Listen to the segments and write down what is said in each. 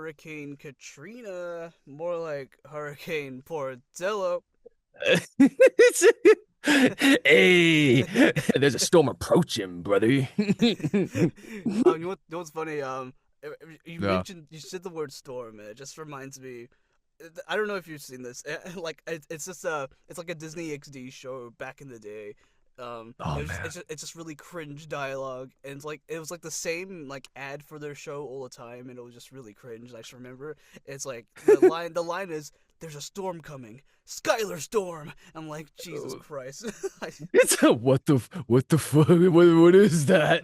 Hurricane Katrina, more like Hurricane Portillo. Hey, there's a storm approaching, brother. What's funny? You Yeah. mentioned you said the word storm, and it just reminds me. I don't know if you've seen this. Like it's just it's like a Disney XD show back in the day. Oh man. It's just really cringe dialogue, and it was like the same like ad for their show all the time, and it was just really cringe. I just remember it's like the line is, "There's a storm coming, Skylar Storm." I'm like, Jesus Christ. It's a what the fuck? What is that?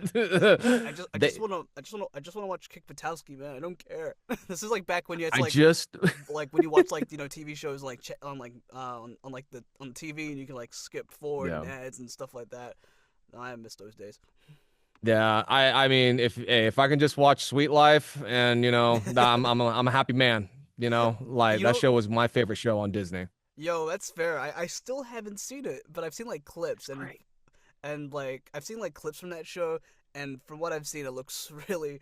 I just they, wanna watch Kick Patowski, man. I don't care. This is like back when you had to I just like when you watch like TV shows like on like on like on the TV, and you can like skip forward and yeah. ads and stuff like that. I miss those days. Yeah, I mean if I can just watch Sweet Life and I'm a happy man, like You that know, show was my favorite show on Disney. yo, that's fair. I still haven't seen it, but I've seen like clips, Great. and like I've seen like clips from that show, and from what I've seen, it looks really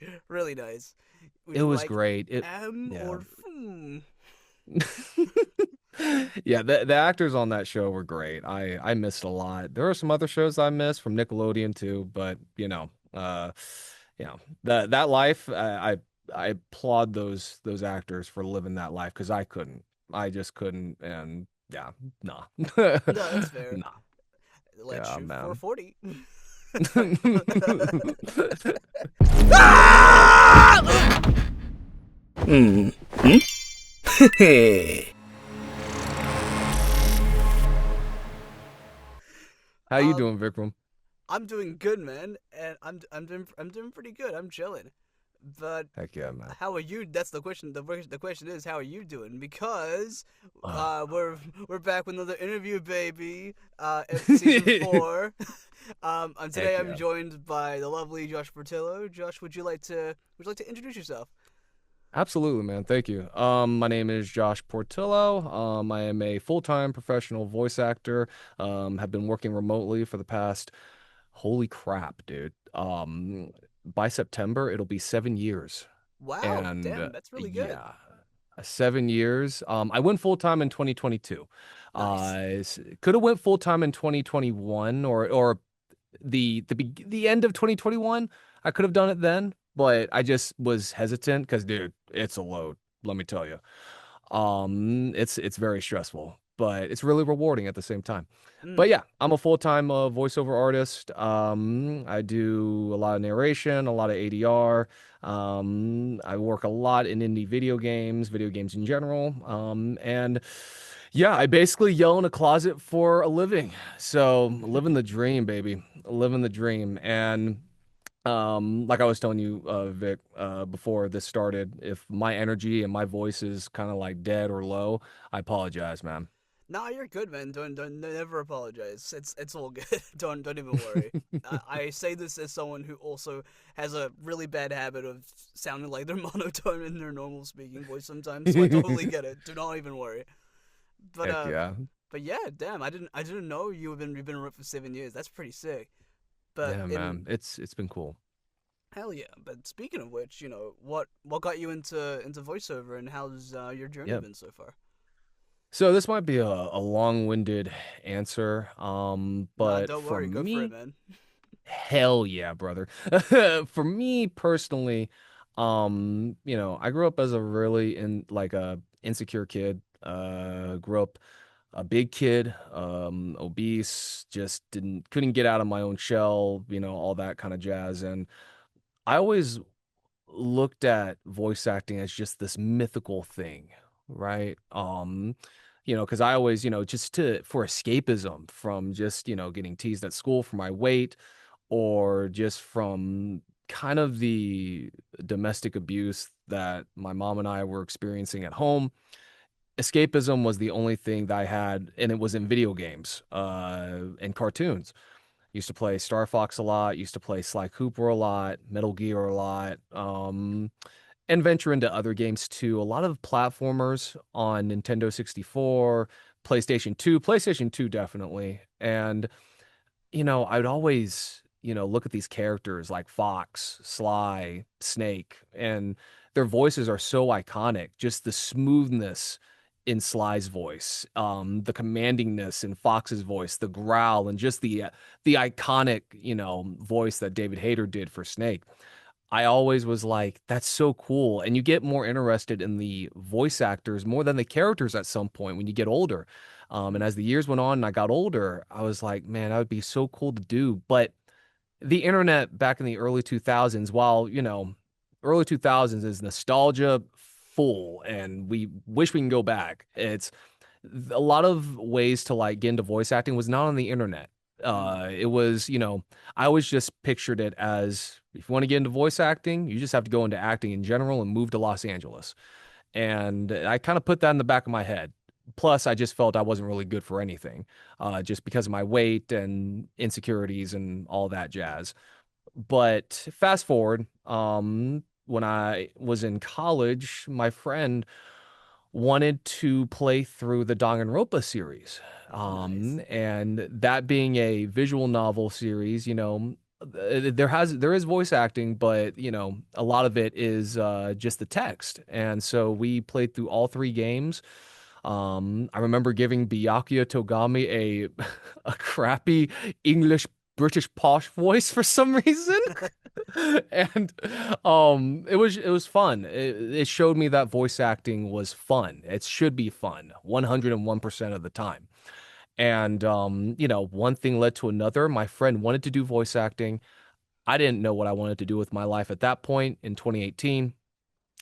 nice. Would It you was like great. M Yeah. or hmm? Yeah, the actors on that show were great. I missed a lot. There are some other shows I missed from Nickelodeon too, but that life I applaud those actors for living that life because I couldn't. I just couldn't, and yeah, nah. No, that's fair. Nah. Let's Yeah, shoot man. 440. Hmm. Hmm? How you um, doing, Vikram? I'm doing good, man, and I'm doing pretty good. I'm chilling. But Heck yeah, man. how are you? That's the question. The question is, how are you doing? Because Uh, we're back with another interview, baby. Season 4. And today Heck I'm yeah. joined by the lovely Josh Portillo. Josh, would you like to introduce yourself? Absolutely, man. Thank you. My name is Josh Portillo. I am a full-time professional voice actor. Have been working remotely for the past, holy crap, dude. By September, it'll be 7 years. Wow, And damn, that's really good. yeah, 7 years. I went full-time in 2022. Nice. Could have went full-time in 2021 or the end of 2021. I could have done it then, but I just was hesitant because, dude, it's a load. Let me tell you. It's very stressful, but it's really rewarding at the same time. But Mm. yeah, I'm a full-time voiceover artist. I do a lot of narration, a lot of ADR. I work a lot in indie video games in general. And yeah, I basically yell in a closet for a living. So living the dream, baby, living the dream. And like I was telling you, Vic, before this started, if my energy and my voice is kind of like dead or low, I apologize, man. Nah, you're good, man. Don't never apologize. It's all good. Don't even worry. I say this as someone who also has a really bad habit of sounding like they're monotone in their normal speaking voice sometimes, so I totally get it. Do not even worry. But Heck yeah. but yeah, damn, I didn't know you've been around for 7 years. That's pretty sick. But Yeah, in man. It's been cool. hell yeah. But speaking of which, what got you into voiceover, and how's your journey Yeah. been so far? So this might be a long-winded answer, Nah, but don't for worry. Go for it, me, man. hell yeah, brother. For me personally, I grew up as a really like a insecure kid. Grew up a big kid, obese, just couldn't get out of my own shell, all that kind of jazz. And I always looked at voice acting as just this mythical thing, right? Because I always, just for escapism from just, getting teased at school for my weight or just from kind of the domestic abuse that my mom and I were experiencing at home. Escapism was the only thing that I had, and it was in video games, and cartoons. Used to play Star Fox a lot, used to play Sly Cooper a lot, Metal Gear a lot, and venture into other games too. A lot of platformers on Nintendo 64, PlayStation 2 definitely. And I'd always, look at these characters like Fox, Sly, Snake, and their voices are so iconic. Just the smoothness in Sly's voice, the commandingness in Fox's voice, the growl, and just the iconic, voice that David Hayter did for Snake. I always was like, that's so cool. And you get more interested in the voice actors more than the characters at some point when you get older. And Mm, as the years went on and I got older, I was like, man, that would be so cool to do. But the internet back in the early 2000s, while, early 2000s is nostalgia full and we wish we can go back. It's a lot of ways to like get into voice acting was not on the internet. mm, It was, I always just pictured it as if you want to get into voice acting, you just have to go into acting in general and move to Los Angeles. And I kind of put that in the back of my head. Plus, I just felt I wasn't really good for anything, just because of my weight and insecurities and all that jazz. But fast forward, when I was in college, my friend wanted to play through the Danganronpa series. nice. And that being a visual novel series, there is voice acting, but a lot of it is just the text. And so we played through all three games. I remember giving Byakuya Togami a a crappy English British posh voice for some reason. And it was fun. It showed me that voice acting was fun. It should be fun 101% of the time. And one thing led to another. My friend wanted to do voice acting. I didn't know what I wanted to do with my life at that point in 2018.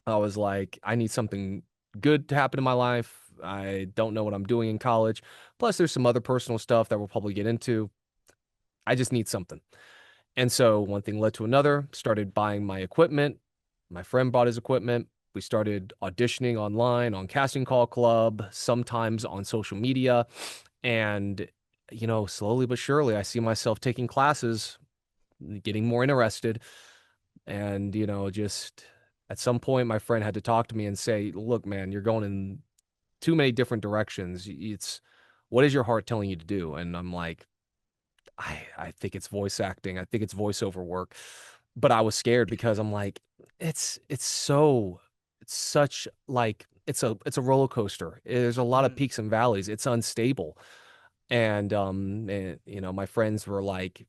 I was like, I need something good to happen in my life. I don't know what I'm doing in college. Plus, there's some other personal stuff that we'll probably get into. I just need something. And so one thing led to another, started buying my equipment. My friend bought his equipment. We started auditioning online on Casting Call Club, sometimes on social media. And, slowly but surely, I see myself taking classes, getting more interested. And, just at some point, my friend had to talk to me and say, look, man, you're going in too many different directions. What is your heart telling you to do? And I'm like, I think it's voice acting. I think it's voiceover work. But I was scared because I'm like, it's such like it's a roller coaster. There's a lot of Mm, peaks and valleys. It's unstable. And, my friends were like,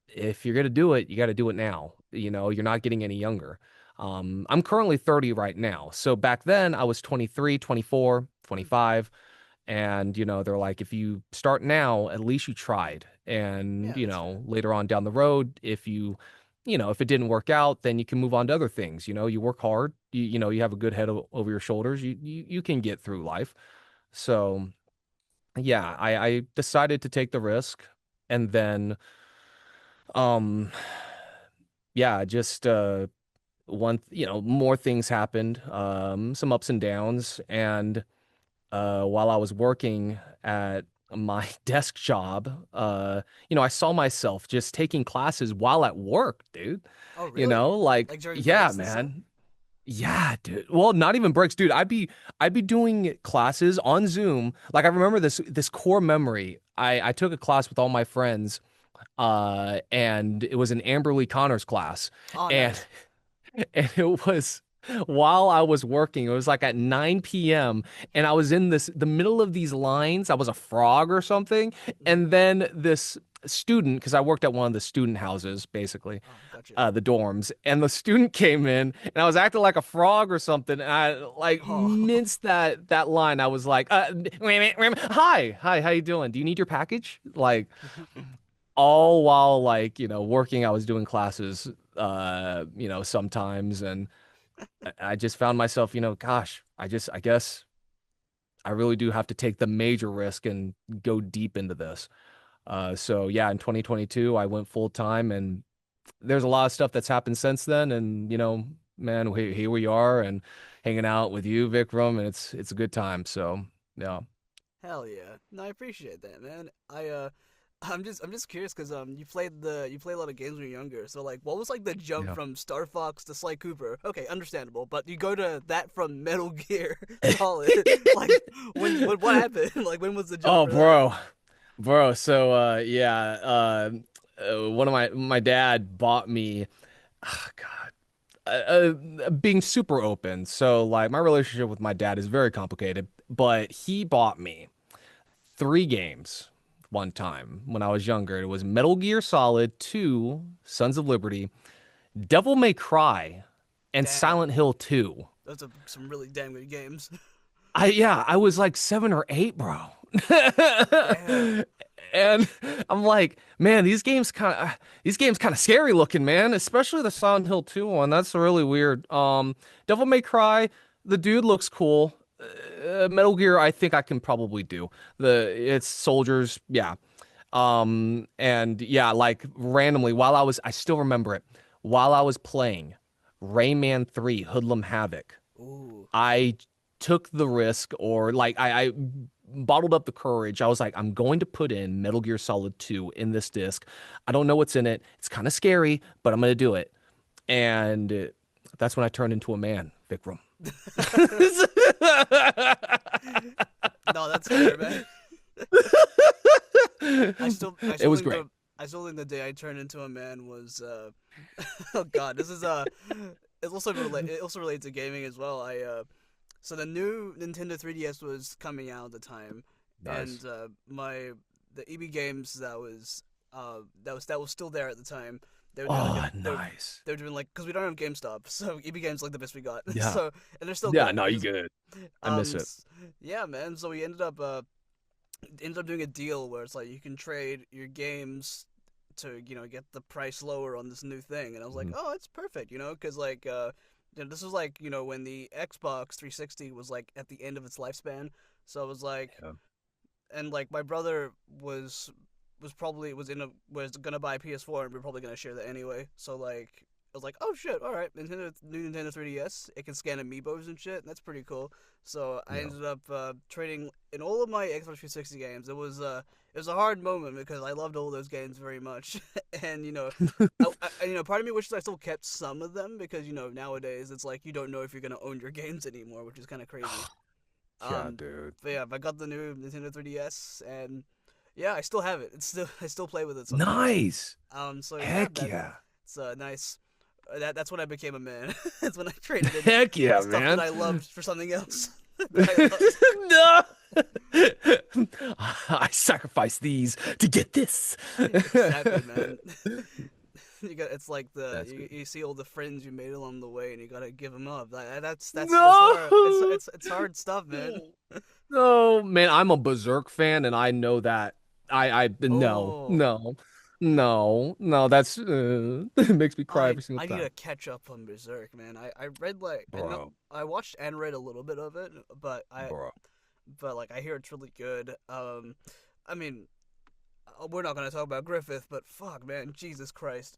if you're gonna do it, you gotta do it now. You're not getting any younger. I'm currently 30 right now. So back then I was 23, 24, mm-hmm. 25. And, they're like, if you start now, at least you tried. And, Yeah, that's fair. later on down the road, if it didn't work out, then you can move on to other things. You work hard, you have a good head over your shoulders. You can get through life. So, yeah, I decided to take the risk. And then, um, yeah, just, more things happened, some ups and downs. And, while I was working at my desk job, I saw myself just taking classes while at work, dude. Oh, really? Like, Like during yeah, breaks and stuff? man. Yeah, dude. Well, not even breaks, dude. I'd be doing classes on Zoom. Like I remember this core memory. I took a class with all my friends, and it was an Amberly Connors class. Oh, And nice. and it was while I was working. It was like at 9 p.m. and I was in the middle of these lines. I was a frog or something. Mm-hmm. And then this student, because I worked at one of the student houses, basically, Oh, gotcha. the dorms, and the student came in and I was acting like a frog or something. And I like Oh, minced that line. I was like, wait a minute. Hi, how you doing? Do you need your package? Like all while like, working, I was doing classes, sometimes. And I just found myself, gosh, I guess I really do have to take the major risk and go deep into this. So yeah, in 2022, I went full time, and there's a lot of stuff that's happened since then. And man, here we are, and hanging out with you, Vikram, and it's a good time. So yeah, hell yeah. No, I appreciate that, man. I'm just curious because you played a lot of games when you were younger. So like, what was like the jump yeah. from Star Fox to Sly Cooper? Okay, understandable. But you go to that from Metal Gear Solid. Like, what happened? Like, when was the jump Oh, for that? bro. So yeah, one of my dad bought me. Oh, God. being super open. So like my relationship with my dad is very complicated, but he bought me three games one time when I was younger. It was Metal Gear Solid 2, Sons of Liberty, Devil May Cry, and Silent Damn, Hill 2. those are some really damn good games. I was like 7 or 8, bro. Damn. And I'm like, man, these games kind of scary looking, man, especially the Silent Hill 2 one. That's really weird. Devil May Cry, the dude looks cool. Metal Gear, I think I can probably do. It's soldiers, yeah. And yeah, like randomly I still remember it. While I was playing Rayman 3 Hoodlum Havoc, Ooh. I took the risk, or like I bottled up the courage. I was like, I'm going to put in Metal Gear Solid 2 in this disc. I don't know what's in it. It's kind of scary, but I'm going to do it. And that's when I turned into a man, Vikram. No, that's fair, man. I still, I It still was think great. the, I still think the day I turned into a man was, oh god, this is it also relates to gaming as well. So the new Nintendo 3DS was coming out at the time, and Nice. the EB games that was still there at the time. They were doing like Oh, nice. they were doing like because we don't have GameStop, so EB games like the best we got. Yeah. So and they're still Yeah, good. no, you good. I miss it. Yeah, man. So we ended up doing a deal where it's like you can trade your games to get the price lower on this new thing, and I was like, Mhm. oh, it's perfect, because like this was like when the Xbox 360 was like at the end of its lifespan, so I was like, Yeah. and like my brother was gonna buy a PS4 and we are probably gonna share that anyway, so like. I was like, oh shit, all right, new Nintendo 3DS. It can scan amiibos and shit. And that's pretty cool. So I Yeah. ended up trading in all of my Xbox 360 games. It was a hard moment because I loved all those games very much, and part of me wishes I still kept some of them because nowadays it's like you don't know if you're gonna own your games anymore, which is kind of crazy. Yeah, Um, dude. but yeah, I got the new Nintendo 3DS, and yeah, I still have it. I still play with it sometimes. Nice. So yeah, Heck yeah. it's nice. That's when I became a man. That's when I traded in Heck yeah, stuff that man. I loved for something else that I loved. No. I sacrificed these to get this. Exactly, man. It's like That's good. you see all the friends you made along the way, and you gotta give them up. That's hard. No. It's hard stuff, man. No, man, I'm a Berserk fan, and I know that. No, Oh, no, no, no. That's it makes me cry every single I need time, to catch up on Berserk, man. I read like I know bro, I watched and read a little bit of it, bro. but like I hear it's really good. I mean, we're not gonna talk about Griffith, but fuck, man, Jesus Christ.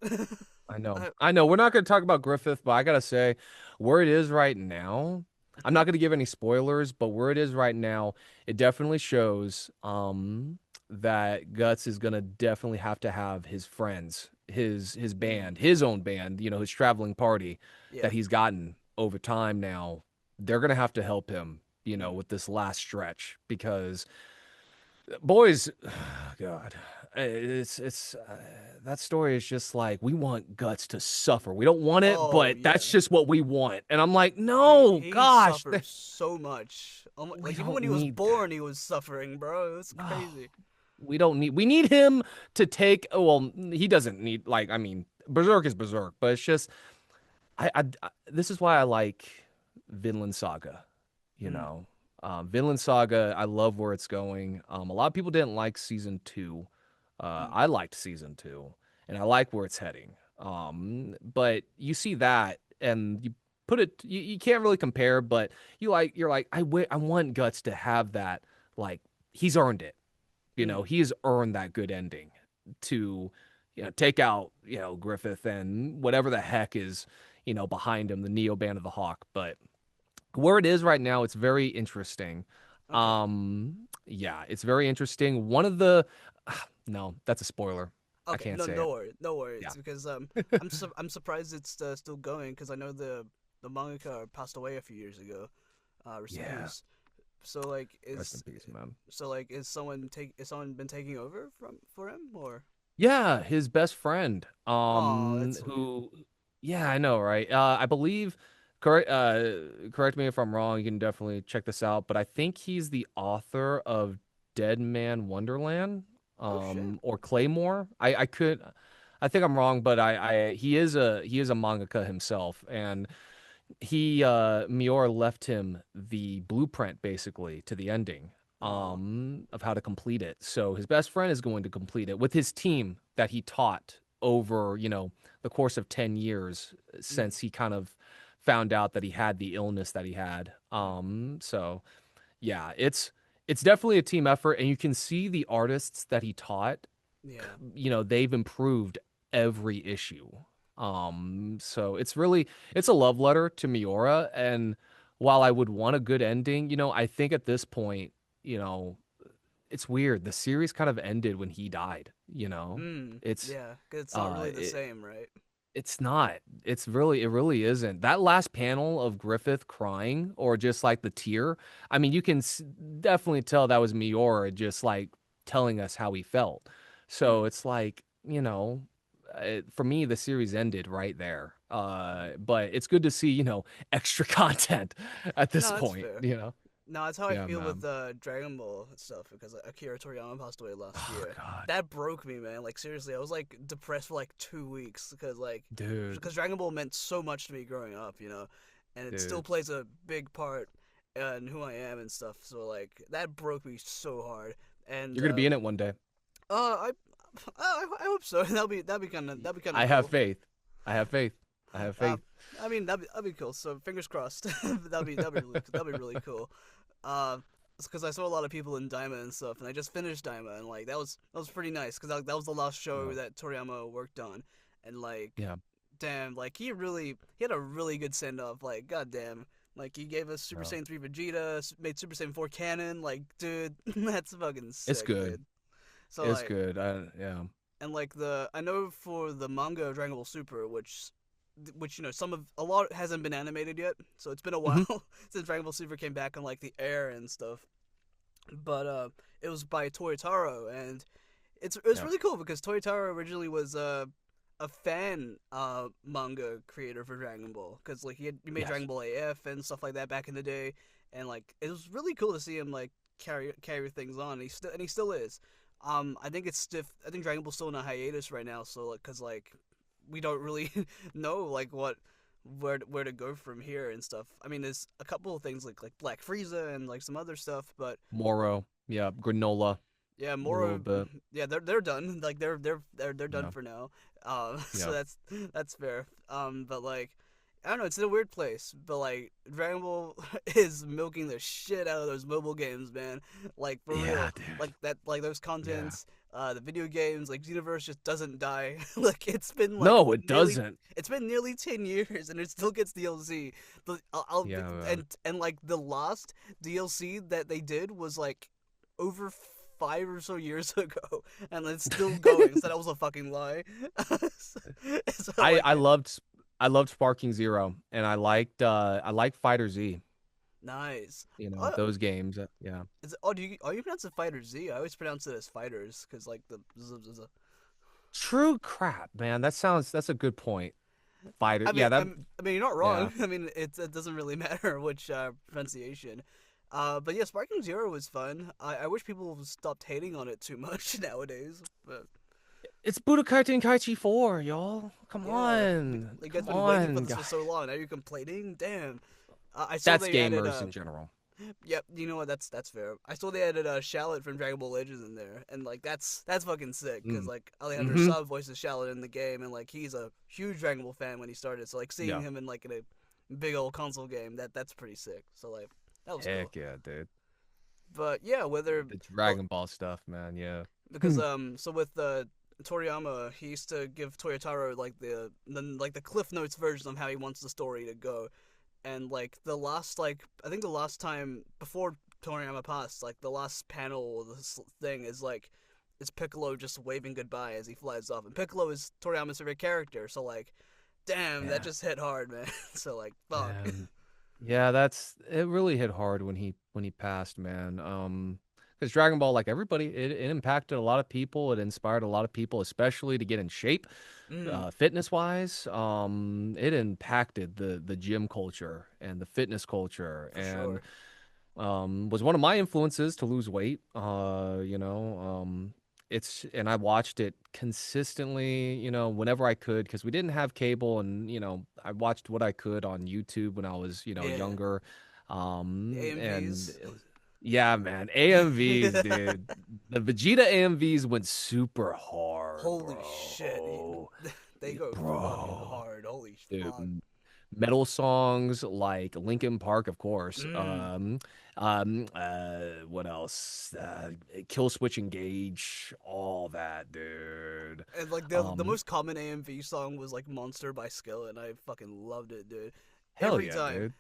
I know, I, I know. We're not going to talk about Griffith, but I gotta say, where it is right now, I'm not going to give any spoilers, but where it is right now, it definitely shows that Guts is going to definitely have to have his friends, his band, mm, his own band, his traveling party yeah. that he's gotten over time now. They're going to have to help him, Mm. with this last stretch because boys, God, that story is just like we want Guts to suffer. We don't want it, Oh but yeah. that's just what we want. And I'm like, no, He gosh, suffers so much. we Like even when don't he was need born, that. he was suffering, bro. It was No, crazy. we need him to take. Oh, well, he doesn't need like I mean, Berserk is Berserk, but it's just this is why I like Vinland Saga. You Mm, know, Vinland Saga. I love where it's going. A lot of people didn't like season two. mm, I liked season two, and I like where it's heading. But you see that, and you put it. You can't really compare, but you're like, I want Guts to have that. Like he's earned it. mm. He has earned that good ending to, take out, Griffith and whatever the heck is, behind him, the Neo Band of the Hawk. But where it is right now, it's very interesting. Okay. Yeah, it's very interesting. One of the, no, that's a spoiler. I Okay. can't No, say it. no worries. Yeah. Because I'm surprised it's still going because I know the mangaka passed away a few years ago. Rest in Yeah. peace. So like Rest in peace, man. is someone been taking over for him or? Yeah, his best friend, Oh, that's sweet. who Yeah, I know, right? I believe, correct me if I'm wrong. You can definitely check this out, but I think he's the author of Dead Man Wonderland, Oh shit. or Claymore. I think I'm wrong, but he is a mangaka himself, and Miura left him the blueprint basically to the ending Oh. of how to complete it. So his best friend is going to complete it with his team that he taught over, the course of 10 years Mm, since he kind of found out that he had the illness that he had. So yeah, it's definitely a team effort, and you can see the artists that he taught, yeah. they've improved every issue. So it's a love letter to Miura, and while I would want a good ending, I think at this point, you know, it's weird. The series kind of ended when he died. It's Yeah. 'Cause it's not uh really the it, same, right? it's not. It really isn't. That last panel of Griffith crying or just like the tear, I mean, you can definitely tell that was Miura just like telling us how he felt. So Mm. it's like, for me, the series ended right there. But it's good to see, extra content at this No, that's point. fair. No, that's how I Yeah, feel with man. Dragon Ball stuff because Akira Toriyama passed away last Oh, year. God, That broke me, man. Like seriously, I was like depressed for like 2 weeks dude, because Dragon Ball meant so much to me growing up, and it still dude. plays a big part in who I am and stuff. So like that broke me so hard. And You're gonna be in it one day. I, I hope so. That'd be kind of I have cool. faith. I have faith. I have Uh, faith. I mean that'd be cool. So fingers crossed. That'd be really cool. Uh, because I saw a lot of people in Daima and stuff, and I just finished Daima, and like that was pretty nice because that was the last show Yeah. that Toriyama worked on, and like, Yeah. damn, like he had a really good send off. Like, goddamn, like he gave us Super Yeah. Saiyan 3 Vegeta, made Super Saiyan 4 canon. Like, dude, that's fucking It's sick, good. dude. So It's like, good. Yeah. and like I know for the manga of Dragon Ball Super, which a lot hasn't been animated yet, so it's been a Hmm. while since Dragon Ball Super came back on like the air and stuff. But it was by Toyotaro, and it's Yeah. really cool because Toyotaro originally was a fan manga creator for Dragon Ball because like he made Yes. Dragon Ball AF and stuff like that back in the day, and like it was really cool to see him like carry things on. And he still is. I think it's stiff. I think Dragon Ball's still in a hiatus right now, so like because like we don't really know like where to go from here and stuff. I mean, there's a couple of things like Black Frieza and like some other stuff, but Moro. Yeah. Granola. yeah, A little more. bit. Yeah, they're done. Like they're done Yeah. for now. So Yeah. that's fair. But like I don't know, it's in a weird place. But like Dragon Ball is milking the shit out of those mobile games, man. Like for Yeah, real. dude. Like that. Like those Yeah. contents. The video games, like Xenoverse, just doesn't die. Like it's been like No, it nearly. doesn't. It's been nearly 10 years, and it still gets DLC. Yeah, man. And like the last DLC that they did was like over 5 or so years ago, and it's still going. So that was a fucking lie. so, so, I like, I loved I loved Sparking Zero, and I liked Fighter Z. nice. You know, Oh, those games. Yeah. do you pronounce it Fighter Z? I always pronounce it as Fighters because like True crap, man. That's a good point. Fighter. I mean, Yeah, that you're not yeah. wrong. I mean, it doesn't really matter which pronunciation. But yeah, Sparking Zero was fun. I wish people stopped hating on it too much nowadays. But It's Budokai Tenkaichi 4, y'all. Come yeah, on. you guys Come been waiting for on, this for guys. so long. Now you're complaining. Damn. I saw That's they added gamers in general. Yep, you know what? That's fair. I saw they added Shallot from Dragon Ball Legends in there, and like that's fucking sick because Mm. like Alejandro Hmm. Saab voices Shallot in the game, and like he's a huge Dragon Ball fan when he started. So like seeing Yeah. him in like in a big old console game, that's pretty sick. So like that was cool. Heck yeah, dude. But yeah, whether The well, Dragon Ball stuff, man. Yeah. because so with Toriyama, he used to give Toyotaro like the Cliff Notes version of how he wants the story to go, and like the last like I think the last time before Toriyama passed, like the last panel of this thing is like it's Piccolo just waving goodbye as he flies off, and Piccolo is Toriyama's favorite character, so like, damn, that Yeah. just hit hard, man. So like, fuck. Man. Yeah, it really hit hard when he passed, man. Because Dragon Ball, like everybody, it impacted a lot of people. It inspired a lot of people, especially to get in shape, Mm, fitness wise. It impacted the gym culture and the fitness culture, for and sure. was one of my influences to lose weight. And I watched it consistently, whenever I could, because we didn't have cable, and I watched what I could on YouTube when I was, Yeah. younger. The And AMVs. it was, yeah, man, AMVs, dude. The Vegeta AMVs went super hard, Holy shit. bro. They go fucking Bro, hard. Holy fuck. dude, metal songs like Linkin Park, of course. Mm. What else? Kill Switch Engage, all that, dude. And like the Um, most common AMV song was like Monster by Skill, and I fucking loved it, dude. Hell Every yeah, time. dude.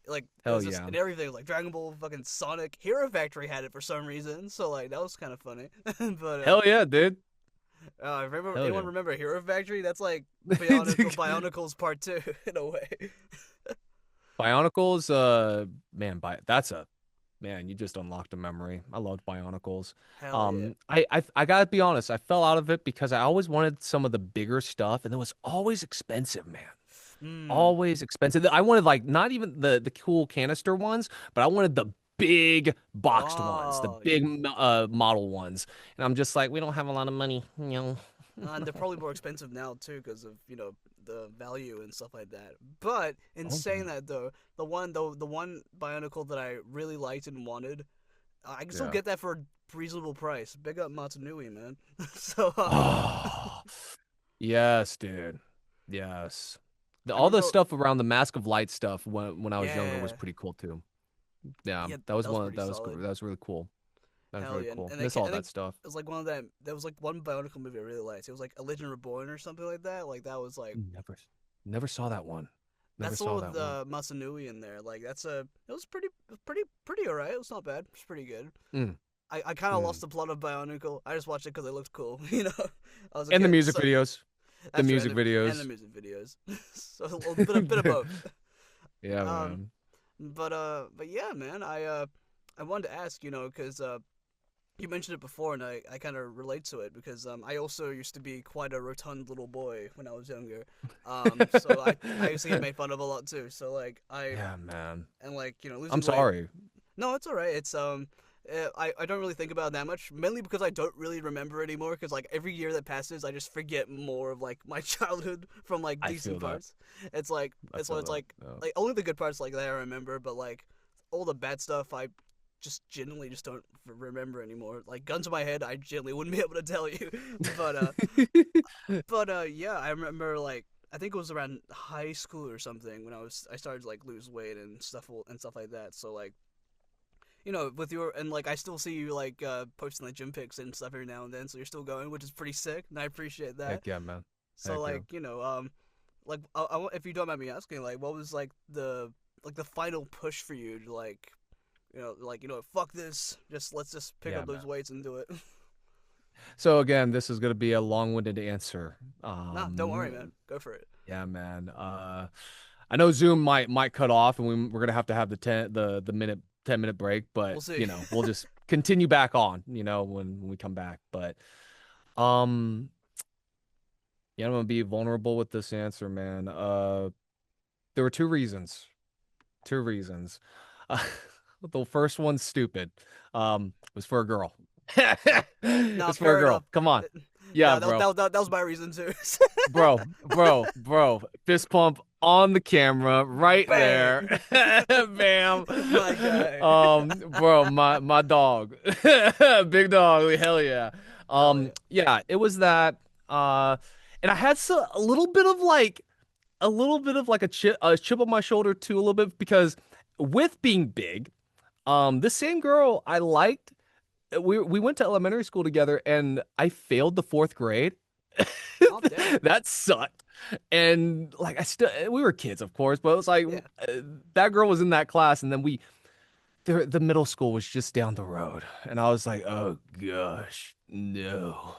Like it Hell was just yeah. and everything like Dragon Ball, fucking Sonic, Hero Factory had it for some reason, so like that was kind of funny. but Hell yeah, dude. remember Hell anyone yeah. remember Hero Factory? That's like Bionicles Part Two in a way. Bionicles, man, that's a man, you just unlocked a memory. I loved Bionicles. Hell yeah. I gotta be honest, I fell out of it because I always wanted some of the bigger stuff, and it was always expensive, man. Hmm. Always expensive. I wanted like not even the cool canister ones, but I wanted the big boxed ones, the Oh, big model ones. And I'm just like, we don't have a lot of money, and they're probably more expensive now too because of the value and stuff like that. But in Oh, saying that though, the one Bionicle that I really liked and wanted, I can still yeah. get that for a reasonable price. Big up Matanui, man. so Oh, yes, dude. Yes. I All the remember, stuff around the Mask of Light stuff when I was younger was yeah, pretty cool too. Yeah, yeah, that was that was one pretty solid. that was really cool. That was Hell really yeah, cool. and Miss all I think that stuff. it was like one of them. There was like one Bionicle movie I really liked. It was like A Legend Reborn or something like that. Like that was like Never, never saw that one. Never that's the one saw with that one. Masanui in there. Like that's a it was pretty alright. It was not bad. It was pretty good. Mm, I kind of lost mm. the plot of Bionicle. I just watched it because it looked cool. You know, I was a And the kid, music so videos. The that's right. music And the videos. music videos, so a little bit of both. Yeah, Um, man. but yeah, man. I wanted to ask, because you mentioned it before, and I kind of relate to it because I also used to be quite a rotund little boy when I was younger. So I used to get made fun of a lot too. So like Yeah, man. and like I'm losing weight. sorry. No, it's all right. It's I don't really think about it that much, mainly because I don't really remember anymore. Because like every year that passes, I just forget more of like my childhood from like I decent feel that. parts. It's like I it's what feel it's that. like Yeah. like only the good parts like that I remember, but like all the bad stuff I just genuinely just don't remember anymore. Like guns to my head, I genuinely wouldn't be able to tell you. but yeah, I remember like I think it was around high school or something when I started to like lose weight and stuff like that. So like with your and like I still see you like posting like gym pics and stuff every now and then, so you're still going, which is pretty sick, and I appreciate that. Heck yeah, man. So Heck yeah. like like if you don't mind me asking, like what was like the final push for you to like fuck this, let's just pick Yeah, up man. those weights and do it. So again, this is gonna be a long-winded answer. Nah, don't worry, man, go for it. Yeah, man. I know Zoom might cut off, and we're gonna have the 10-minute break, but We'll see. we'll just continue back on, when we come back. But um, yeah, I'm gonna be vulnerable with this answer, man. There were two reasons. Two reasons. Uh, the first one's stupid. It was for a girl. Nah, It's for a fair girl. enough. Come on. Yeah, Nah, bro. that was my reason too. Bro. Fist pump on the camera right there. Bang. Bam. My guy. Bro, my dog. Big dog. Hell yeah. Hell yeah. Yeah, it was that and I had a little bit of like a chip on my shoulder too, a little bit because with being big, this same girl I liked, we went to elementary school together, and I failed the fourth grade. Oh damn. That sucked. And like we were kids, of course, but it was like Yeah. that girl was in that class, and then the middle school was just down the road, and I was like, oh gosh, no.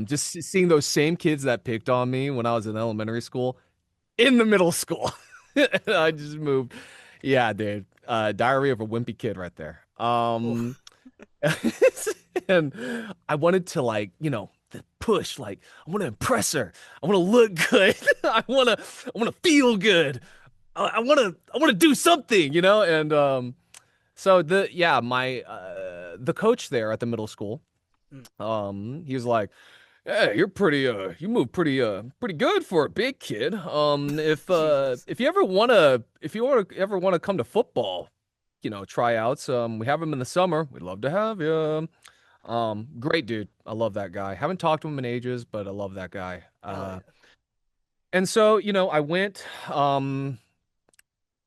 Just seeing those same kids that picked on me when I was in elementary school in the middle school. I just moved. Yeah, dude. Diary of a Wimpy Kid right there. Oof. And I wanted to like, push, like I want to impress her. I want to look good. I want to feel good. I want to do something, And so my the coach there at the middle school, Mm, he was like, "Hey, you're pretty you move pretty good for a big kid. Jesus. If you ever wanna come to football, tryouts, we have them in the summer. We'd love to have you." Great dude. I love that guy. Haven't talked to him in ages, but I love that guy. Hell yeah. And so, I went,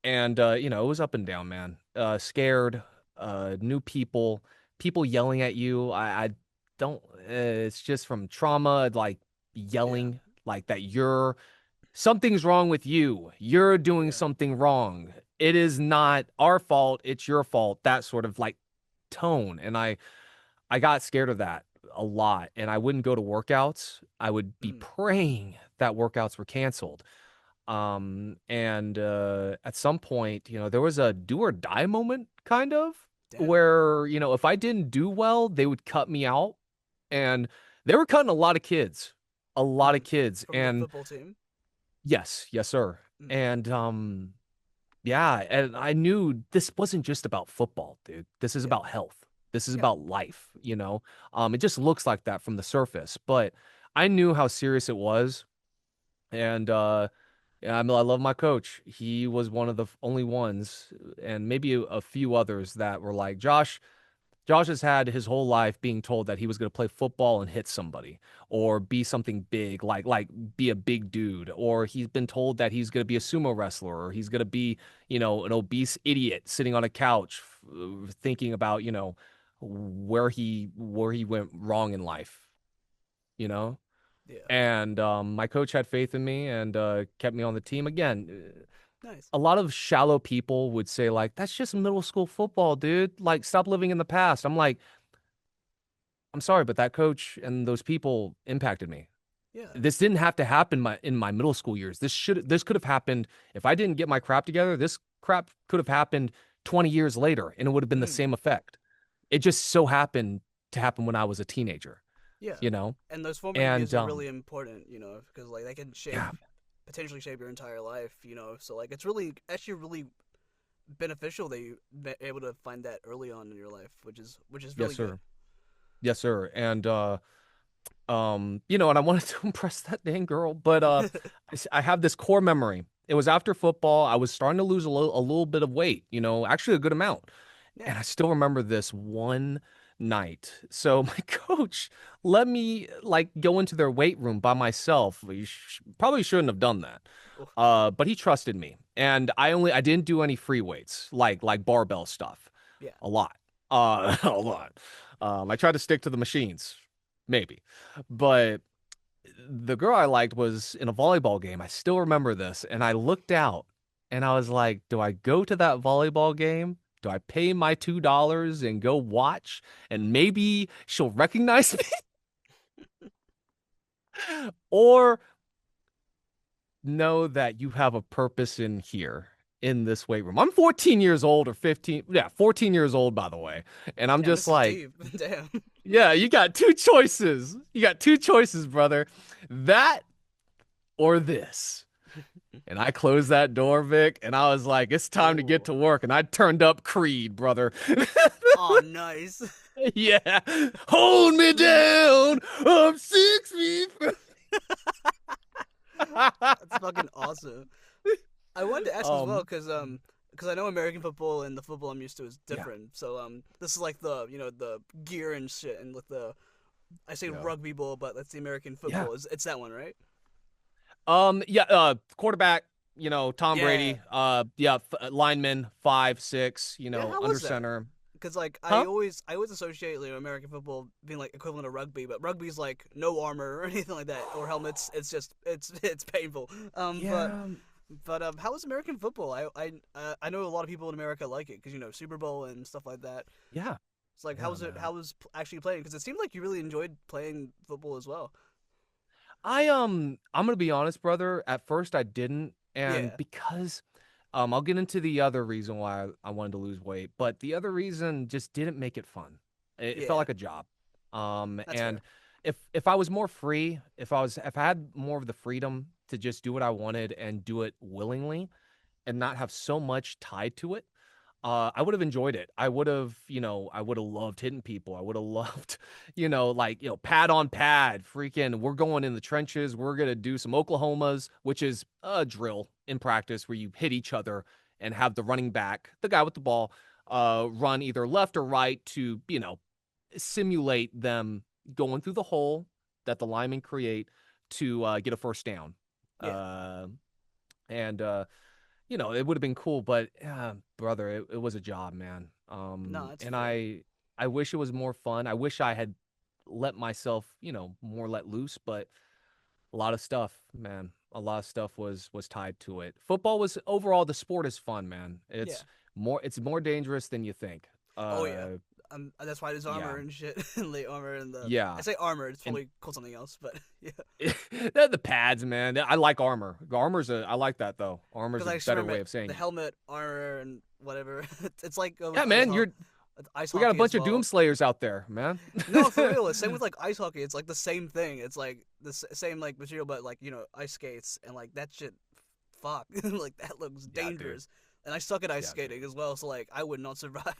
and it was up and down, man. Scared, new people yelling at you. I don't. It's just from trauma, like Yeah. yelling, like that. Something's wrong with you. You're doing Yeah. something wrong. It is not our fault. It's your fault. That sort of like tone, and I got scared of that a lot, and I wouldn't go to workouts. I would be Mm, praying that workouts were canceled. And at some point, there was a do or die moment, kind of, damn. where, if I didn't do well, they would cut me out. And they were cutting a lot of kids, a lot of Mm. kids. From the And football team. yes, yes, sir. Mm, And yeah, and I knew this wasn't just about football, dude. This is yeah. about health. This is Yeah. about life. It just looks like that from the surface, but I knew how serious it was. And yeah, I mean, I love my coach. He was one of the only ones, and maybe a few others that were like, Josh has had his whole life being told that he was going to play football and hit somebody, or be something big, like be a big dude, or he's been told that he's going to be a sumo wrestler, or he's going to be, an obese idiot sitting on a couch, thinking about, where he went wrong in life, you know? Yeah. And my coach had faith in me and kept me on the team. Again, Nice. a lot of shallow people would say, like, that's just middle school football, dude. Like, stop living in the past. I'm like, I'm sorry, but that coach and those people impacted me. Yeah. This didn't have to happen in my middle school years. This could have happened if I didn't get my crap together. This crap could have happened 20 years later and it would have been the Mm, same effect. It just so happened to happen when I was a teenager, yeah. you know? And those formative And years are really important, because like they can yeah, potentially shape your entire life. So like it's really actually really beneficial that you be able to find that early on in your life, which is yes, really good. sir. Yes, sir. And and I wanted to impress that dang girl, but I have this core memory. It was after football. I was starting to lose a little bit of weight, actually a good amount. Yeah. And I still remember this one night. So my coach let me like go into their weight room by myself. Probably shouldn't have done that. Oof. But he trusted me. And I didn't do any free weights, like barbell stuff. Yeah. A lot. A lot. I tried to stick to the machines, maybe. But the girl I liked was in a volleyball game. I still remember this. And I looked out and I was like, do I go to that volleyball game? Do I pay my $2 and go watch? And maybe she'll recognize me? Or know that you have a purpose in here in this weight room. I'm 14 years old or 15. Yeah, 14 years old, by the way. And I'm Damn, just this is like, deep. Damn. yeah, you got two choices. You got two choices, brother. That or this. And I closed that door, Vic, and I was like, it's time to get Oh. to work. And I turned up Creed, brother. Oh, nice. Yeah. Hold me down. I'm 6 feet. That's fucking awesome. I wanted to ask as well, um, because I know American football and the football I'm used to is yeah, different. So this is like the gear and shit, and with the I say yeah, rugby ball, but that's the American yeah. football. It's that one, right? Yeah, quarterback, Tom Yeah. Brady. Yeah, lineman, 5'6", Yeah. How under was that? center. Because like I Huh? always I always associate American football being like equivalent to rugby, but rugby's like no armor or anything like that or helmets. It's just it's painful. But Yeah, how is American football? I know a lot of people in America like it because Super Bowl and stuff like that. yeah, It's like how yeah, was it? man. How was actually playing? Because it seemed like you really enjoyed playing football as well. I'm gonna be honest, brother. At first, I didn't, and Yeah. because, I'll get into the other reason why I wanted to lose weight, but the other reason just didn't make it fun. It felt Yeah, like a job. that's And fair. if I was more free, if I had more of the freedom to just do what I wanted and do it willingly and not have so much tied to it, I would have enjoyed it. I would have, I would have loved hitting people. I would have loved, pad on pad, freaking, we're going in the trenches. We're going to do some Oklahomas, which is a drill in practice where you hit each other and have the running back, the guy with the ball, run either left or right to, simulate them going through the hole that the linemen create to get a first down. Yeah, Uh, and it would have been cool, but brother, it was a job, man. no, that's And fair. I wish it was more fun. I wish I had let myself, more let loose, but a lot of stuff, man. A lot of stuff was tied to it. Football was overall the sport is fun, man. Yeah. It's more dangerous than you think. Oh yeah. That's why there's Yeah. armor and shit, and the armor and the. I Yeah. say armor. It's And probably called something else, but yeah. the pads, man. I like armor. I like that though. Armor's Because a I just better way remember of saying the it. helmet, armor, and whatever. It's like Yeah, with man, ice we got a hockey as bunch of well. doomslayers out there, man. No, for real. Same with like ice hockey. It's like the same thing. It's like the same like material, but like ice skates and like that shit. Fuck, like that looks Yeah, dude. dangerous. And I suck at ice Yeah, dude. skating as well, so like I would not survive.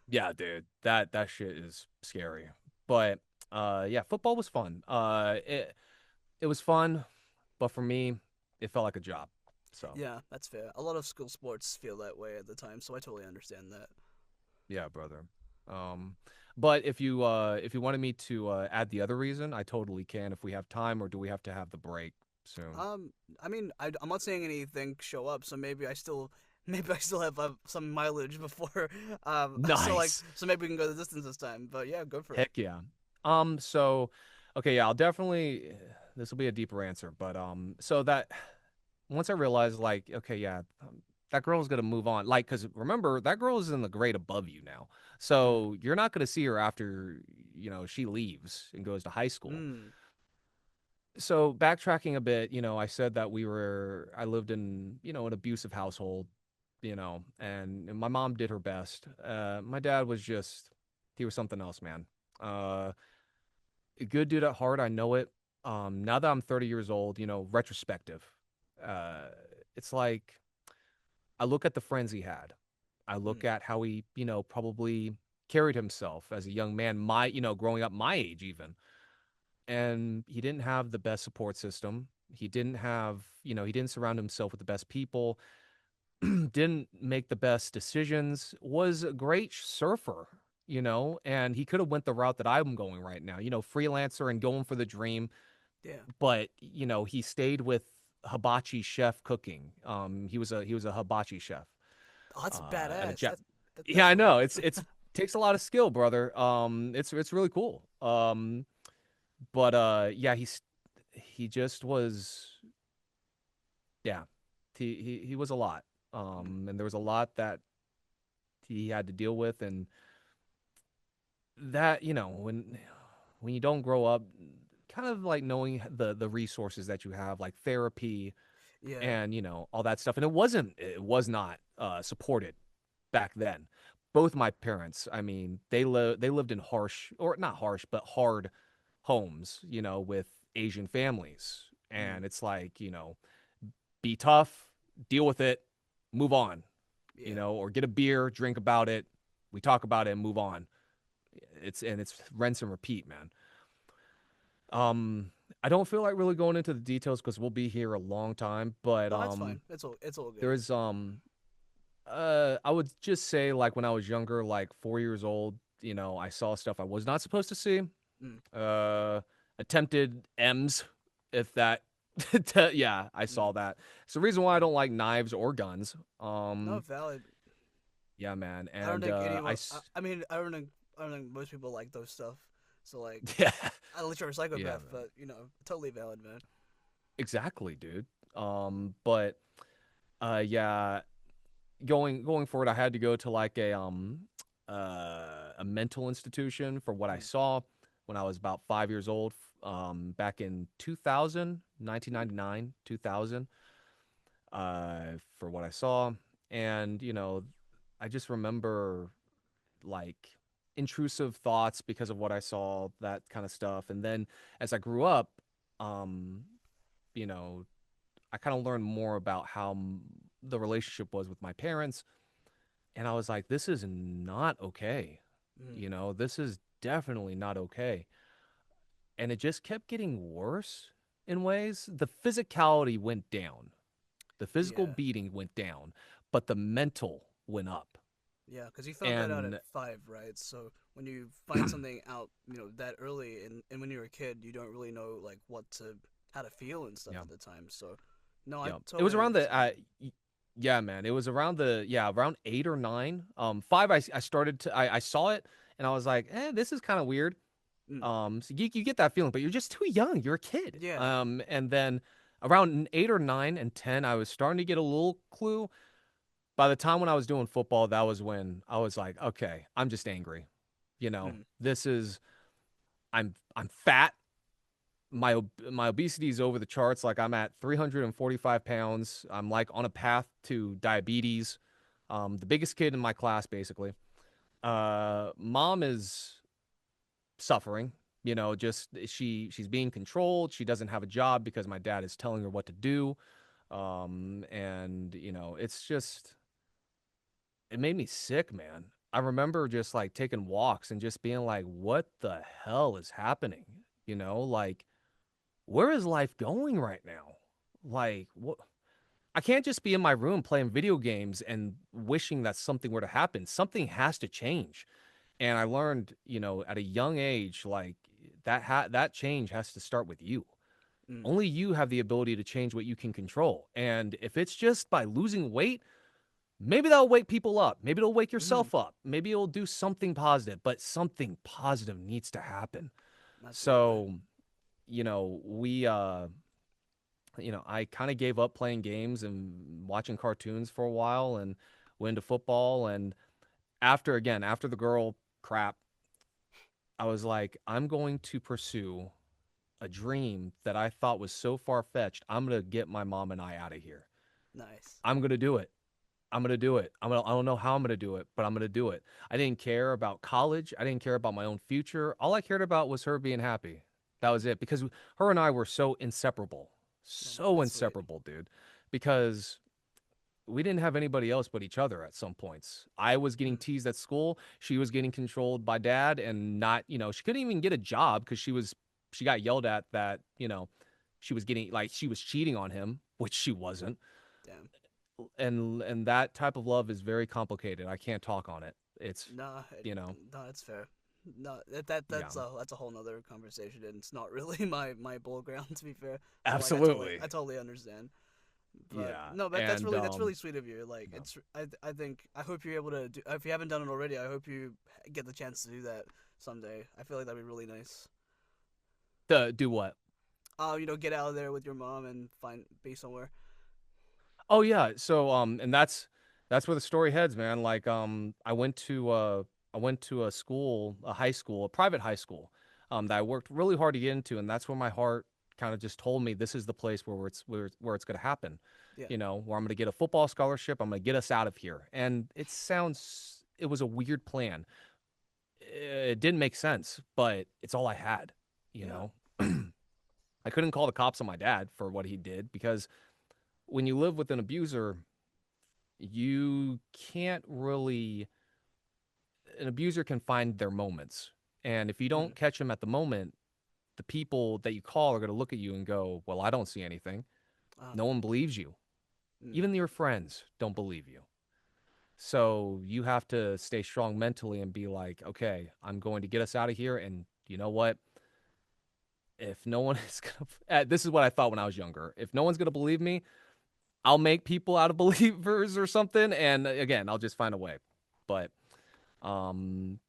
Yeah, dude. That shit is scary. But yeah, football was fun. It was fun, but for me, it felt like a job. So, Yeah, that's fair. A lot of school sports feel that way at the time, so I totally understand that. yeah, brother. Um but if you wanted me to add the other reason, I totally can if we have time, or do we have to have the break soon? Um, I mean, I'm not saying anything show up, so maybe I still have some mileage before. Nice. So maybe we can go the distance this time. But yeah, go for it. Heck yeah. So okay, yeah, I'll definitely this will be a deeper answer, but so that once I realized, like, okay, yeah, that girl is gonna move on. Like, because remember, that girl is in the grade above you now. Mm. So you're not gonna see her after, she leaves and goes to high school. Mm. So backtracking a bit, I said that I lived in, an abusive household, and my mom did her best. My dad was he was something else, man. Uh, a good dude at heart, I know it. Now that I'm 30 years old, retrospective, uh, it's like I look at the friends he had. I look Mm. at how he, probably carried himself as a young man, growing up my age even. And he didn't have the best support system. He didn't have, he didn't surround himself with the best people, didn't make the best decisions, was a great surfer, and he could have went the route that I'm going right now, freelancer and going for the dream, Yeah. but he stayed with hibachi chef cooking. He was a hibachi chef Oh, that's at a badass. jet. Yeah, That's I know. cool. It's takes a lot of skill, brother. It's really cool. But yeah, he just was, yeah, he was a lot. Mm. And there was a lot that he had to deal with, and that, when you don't grow up, kind of like knowing the resources that you have, like therapy Yeah. and all that stuff, and it was not supported back then. Both my parents, I mean, they lived in harsh, or not harsh, but hard homes, with Asian families. Mm. And it's like, be tough, deal with it, move on, Yeah. or get a beer, drink about it, we talk about it and move on. It's rinse and repeat, man. Um, I don't feel like really going into the details because we'll be here a long time, but No, that's fine. It's all good. there's I would just say, like, when I was younger, like 4 years old, I saw stuff I was not supposed to see. Mm. Uh, attempted M's, if that. Yeah, I Mm. saw that. It's the reason why I don't like knives or guns. Not valid. Yeah, man, I don't and think anyone. I mean, I don't think most people like those stuff. So like, yeah, unless you're a yeah, psychopath, man, but totally valid, man. exactly, dude. But yeah, going forward, I had to go to like a mental institution for what I Mm. saw when I was about 5 years old, back in 2000, Mm. 1999, 2000, for what I saw. And, I just remember like intrusive thoughts because of what I saw, that kind of stuff. And then as I grew up, um, you know, I kind of learned more about how the relationship was with my parents, and I was like, this is not okay. Mm. This is definitely not okay. And it just kept getting worse in ways. The physicality went down, the physical Yeah. beating went down, but the mental went up. Yeah, because you found that out at And 5, right? So when you find something out, that early, and when you're a kid, you don't really know like how to feel and stuff yeah, at the time. So, no, I yeah. It was totally around understand. yeah, man. It was around around 8 or 9. Five, I started to, I saw it and I was like, this is kind of weird. Mm. So you get that feeling, but you're just too young. You're a kid. Yeah. And then around 8 or 9 and 10, I was starting to get a little clue. By the time when I was doing football, that was when I was like, okay, I'm just angry. Mm. This is I'm fat. My obesity is over the charts. Like I'm at 345 pounds. I'm like on a path to diabetes. The biggest kid in my class, basically. Mom is suffering. Just she's being controlled. She doesn't have a job because my dad is telling her what to do. And it's just it made me sick, man. I remember just like taking walks and just being like, what the hell is happening? Like where is life going right now? Like what I can't just be in my room playing video games and wishing that something were to happen. Something has to change. And I learned, at a young age, like that change has to start with you. Mm. Only you have the ability to change what you can control. And if it's just by losing weight, maybe that'll wake people up. Maybe it'll wake Mm. yourself up. Maybe it'll do something positive, but something positive needs to happen. Absolutely. So, we I kind of gave up playing games and watching cartoons for a while and went into football. And after the girl crap, I was like, I'm going to pursue a dream that I thought was so far fetched. I'm going to get my mom and I out of here. Nice. I'm going to do it. I'm gonna do it. I don't know how I'm gonna do it, but I'm gonna do it. I didn't care about college. I didn't care about my own future. All I cared about was her being happy. That was it. Because her and I were so inseparable, Well, so that's sweet. inseparable, dude. Because we didn't have anybody else but each other at some points. I was getting Mm. teased at school. She was getting controlled by dad, and not, she couldn't even get a job because she got yelled at that, she was getting like she was cheating on him, which she wasn't. Damn. And that type of love is very complicated. I can't talk on it. It's, Nah, you know, no, that's fair. No, that's yeah, a whole nother conversation, and it's not really my ball ground to be fair. So like, absolutely. I totally understand. But Yeah. no, but And that's really sweet of you. Like no. I think I hope you're able to do. If you haven't done it already, I hope you get the chance to do that someday. I feel like that'd be really nice. The do what? Get out of there with your mom and find be somewhere. Oh yeah. So and that's where the story heads, man. Like I went to a school, a high school, a private high school, that I worked really hard to get into, and that's where my heart kind of just told me this is the place where it's gonna happen. Yeah. Where I'm gonna get a football scholarship, I'm gonna get us out of here. And it was a weird plan. It didn't make sense, but it's all I had, you Yeah. know. I couldn't call the cops on my dad for what he did because when you live with an abuser, you can't really an abuser can find their moments. And if you Mm. don't catch them at the moment, the people that you call are going to look at you and go, "Well, I don't see anything." Ah. No one believes you. Mm. Even your friends don't believe you. So you have to stay strong mentally and be like, "Okay, I'm going to get us out of here." And you know what? If no one is going to, this is what I thought when I was younger. If no one's going to believe me, I'll make people out of believers or something. And again, I'll just find a way. But Um,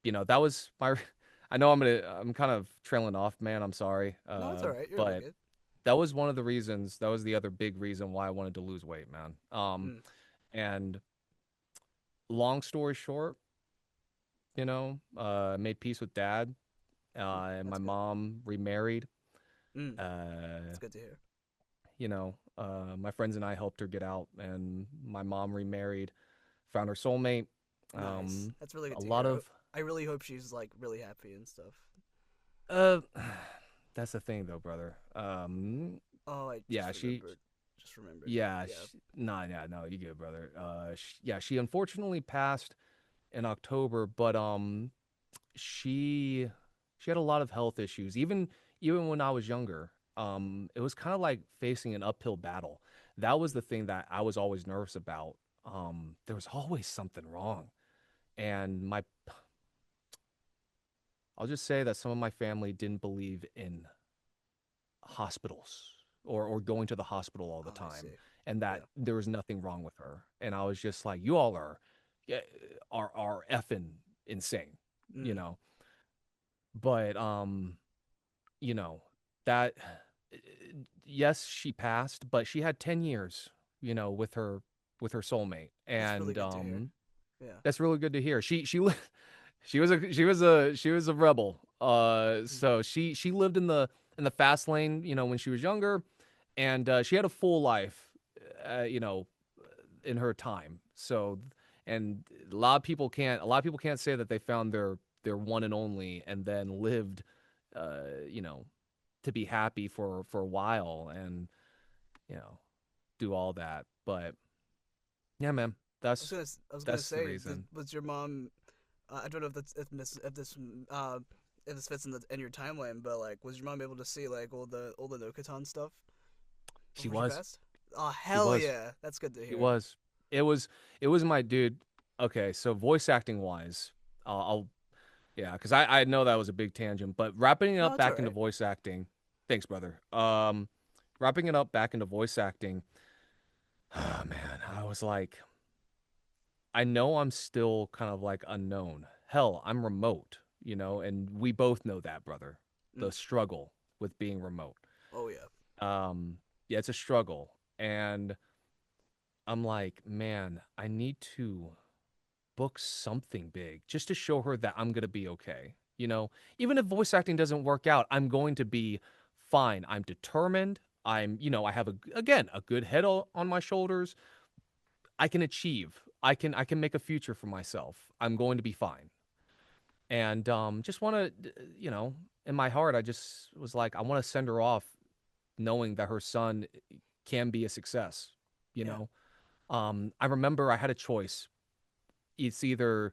that was my. I know I'm kind of trailing off, man. I'm sorry. No, it's all right. You're really But good. that was one of the reasons. That was the other big reason why I wanted to lose weight, man. Mm. And long story short, I made peace with dad. And my That's good. mom remarried. Mm. Uh, That's good to hear. my friends and I helped her get out, and my mom remarried, found her soulmate. Nice. Um, That's really good a to lot hear. of I really hope she's like really happy and stuff. Uh, that's the thing though, brother. Oh, I Yeah, just remembered. yeah, Yeah. nah, yeah, no, you good, brother. Yeah, she unfortunately passed in October, but she she had a lot of health issues. Even when I was younger, it was kind of like facing an uphill battle. That was the thing that I was always nervous about. There was always something wrong, and my I'll just say that some of my family didn't believe in hospitals or going to the hospital all the Oh, I time, see. and that Yeah. there was nothing wrong with her. And I was just like, you all are yeah, are effing insane, you Mm. know. But you know, that yes, she passed, but she had 10 years, with her soulmate. That's really And good to hear. Yeah. that's really good to hear. She was a rebel. Mm. So she lived in the fast lane, when she was younger, and she had a full life, uh, you know, in her time. So, and a lot of people can't say that they found their one and only, and then lived, you know, to be happy for a while, and you know, do all that. But yeah, man, I was gonna that's the say, reason. was your mom? I don't know uh if this fits in your timeline, but like, was your mom able to see like all the Dokatan stuff She before she was. passed? Oh She hell was. yeah, that's good to She hear. was. It was my dude. Okay, so voice acting wise, I'll yeah, because I know that was a big tangent, but wrapping it No, up it's back into alright. voice acting. Thanks, brother. Wrapping it up back into voice acting. Oh man, I was like, I know I'm still kind of like unknown. Hell, I'm remote, and we both know that, brother. The Mm. struggle with being remote. Oh yeah, Yeah, it's a struggle, and I'm like, man, I need to book something big just to show her that I'm going to be okay. Even if voice acting doesn't work out, I'm going to be fine. I'm determined. I have again, a good head on my shoulders. I can achieve. I can make a future for myself. I'm going to be fine. And just want to, in my heart, I just was like, I want to send her off knowing that her son can be a success, you yeah, know. I remember I had a choice. It's either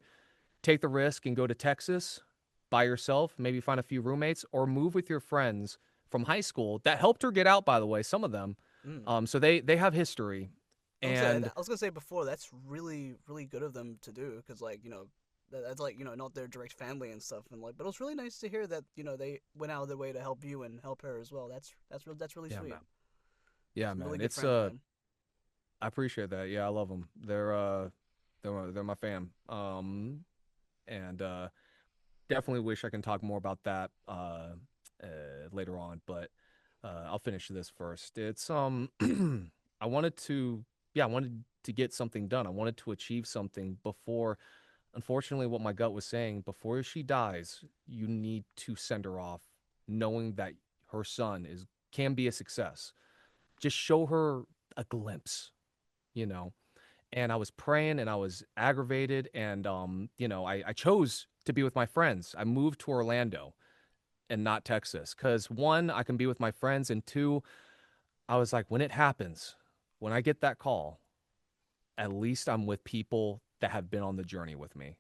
take the risk and go to Texas by yourself, maybe find a few roommates, or move with your friends from high school that helped her get out, by the way, some of them. mm. So they have history. And I was gonna say before that's really good of them to do because like that's like not their direct family and stuff and like but it was really nice to hear that they went out of their way to help you and help her as well. That's really yeah, sweet. man. Yeah, Some really man. good It's friends, man. I appreciate that. Yeah, I love them. They're my fam. And definitely wish I can talk more about that later on, but I'll finish this first. It's I wanted to yeah, I wanted to get something done. I wanted to achieve something before, unfortunately, what my gut was saying, before she dies, you need to send her off knowing that her son is can be a success. Just show her a glimpse, you know. And I was praying and I was aggravated, and I chose to be with my friends. I moved to Orlando and not Texas because one, I can be with my friends, and two, I was like, when it happens, when I get that call, at least I'm with people that have been on the journey with me.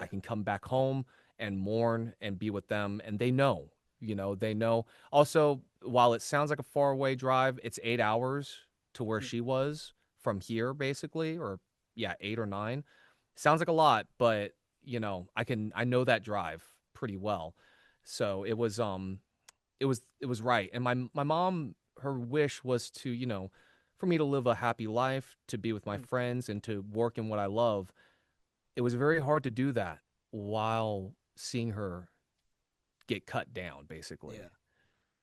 I Yeah. can come back home and mourn and be with them, and they know. Also, while it sounds like a far away drive, it's 8 hours to where Mm. she was from here, basically, or yeah, 8 or 9. Sounds like a lot, but I know that drive pretty well. So it was right. And my mom, her wish was to, for me to live a happy life, to be with my Mm. friends and to work in what I love. It was very hard to do that while seeing her get cut down, Yeah. basically.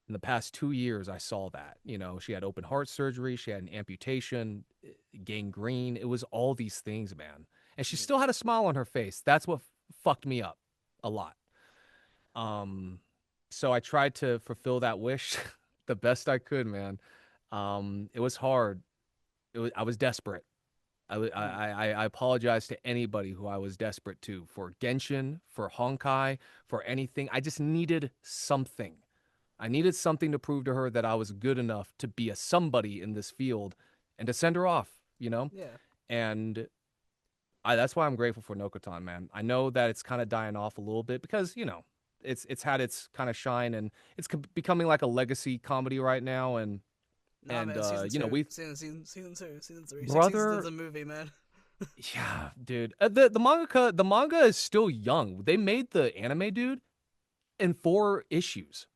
In the past 2 years, I saw that. She had open heart surgery, she had an amputation, gangrene. It was all these things, man. And she Mm. still had a smile on her face. That's what fucked me up a lot. Um, so I tried to fulfill that wish the best I could, man. It was hard. I was desperate. Mm. I apologize to anybody who I was desperate to for Genshin, for Honkai, for anything. I just needed something. I needed something to prove to her that I was good enough to be a somebody in this field and to send her off, you know? Yeah. And that's why I'm grateful for Nokotan, man. I know that it's kind of dying off a little bit because, it's had its kind of shine and it's becoming like a legacy comedy right now Nah, man. Season two, we season two, season three, 6 seasons of brother. the movie, man. Yeah, dude. The manga is still young. They made the anime, dude, in 4 issues.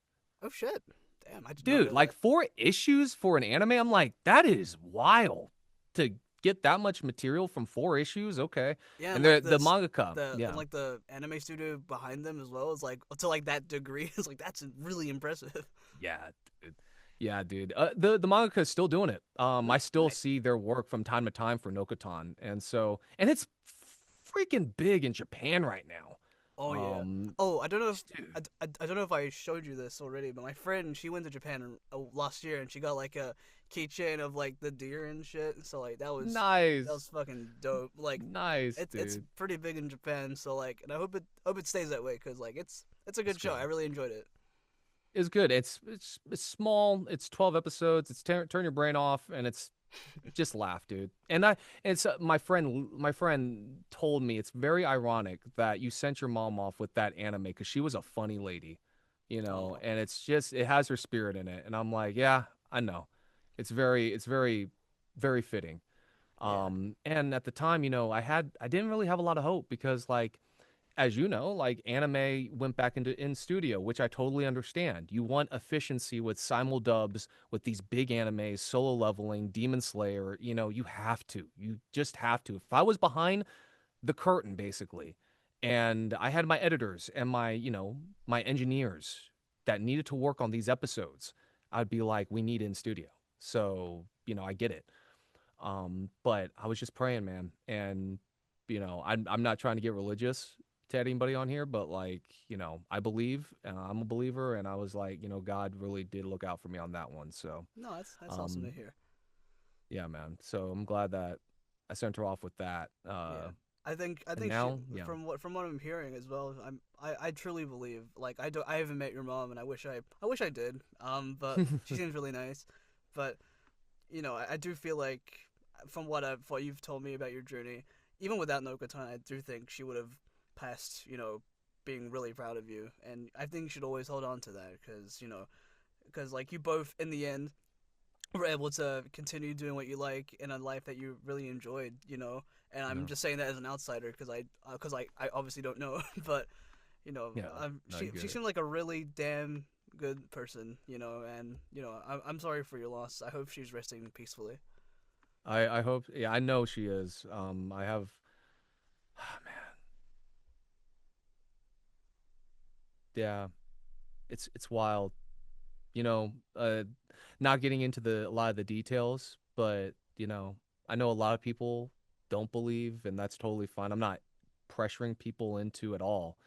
Oh shit. Damn, I did not Dude, know like that. 4 issues for an anime. I'm like, that is wild to get that much material from 4 issues. Okay, Yeah, and and like the this, mangaka, the and yeah, like the anime studio behind them as well is like to like that degree. It's like that's really impressive. yeah, dude. Yeah, dude. The mangaka is still doing it. I No, still nice. see their work from time to time for Nokotan, and it's freaking big in Japan right now. Oh yeah. Um, Oh, I don't know if dude, I don't know if I showed you this already, but my friend she went to Japan last year and she got like a keychain of like the deer and shit. So like that was nice, fucking dope. Like nice, it's dude. pretty big in Japan. So like, and I hope it stays that way because like it's a It's good show. I good. really enjoyed it. It's good. It's small. It's 12 episodes. It's turn your brain off, and it's just laugh, dude. And it's my friend told me it's very ironic that you sent your mom off with that anime because she was a funny lady, Oh and it has her spirit in it. And I'm like, yeah, I know. It's very, very fitting. yeah. And at the time, I didn't really have a lot of hope because like as you know, like anime went back into in studio, which I totally understand. You want efficiency with simul dubs with these big animes, solo leveling, Demon Slayer, you have to. You just have to. If I was behind the curtain basically, and I had my editors and my engineers that needed to work on these episodes, I'd be like, we need in studio. So, I get it. But I was just praying, man, and I'm not trying to get religious to anybody on here, but like I believe, I'm a believer, and I was like, God really did look out for me on that one. So, No, that's awesome to um, hear. yeah, man. So I'm glad that I sent her off with that. Yeah. I And think she now, yeah, from what I'm hearing as well. I truly believe like I haven't met your mom and I wish I did. But she seems really nice. But you know I do feel like from what you've told me about your journey, even without Nokatan, I do think she would have passed. You know, being really proud of you, and I think you should always hold on to that because because like you both in the end were able to continue doing what you like in a life that you really enjoyed, you know. And I'm no, just saying that as an outsider because I obviously don't know, but yeah, no, you she get it. seemed like a really damn good person, you know. And I'm sorry for your loss. I hope she's resting peacefully. I hope, yeah, I know she is. I have, man, yeah, it's wild. you know, uh, Not getting into a lot of the details, but I know a lot of people don't believe, and that's totally fine. I'm not pressuring people into at all,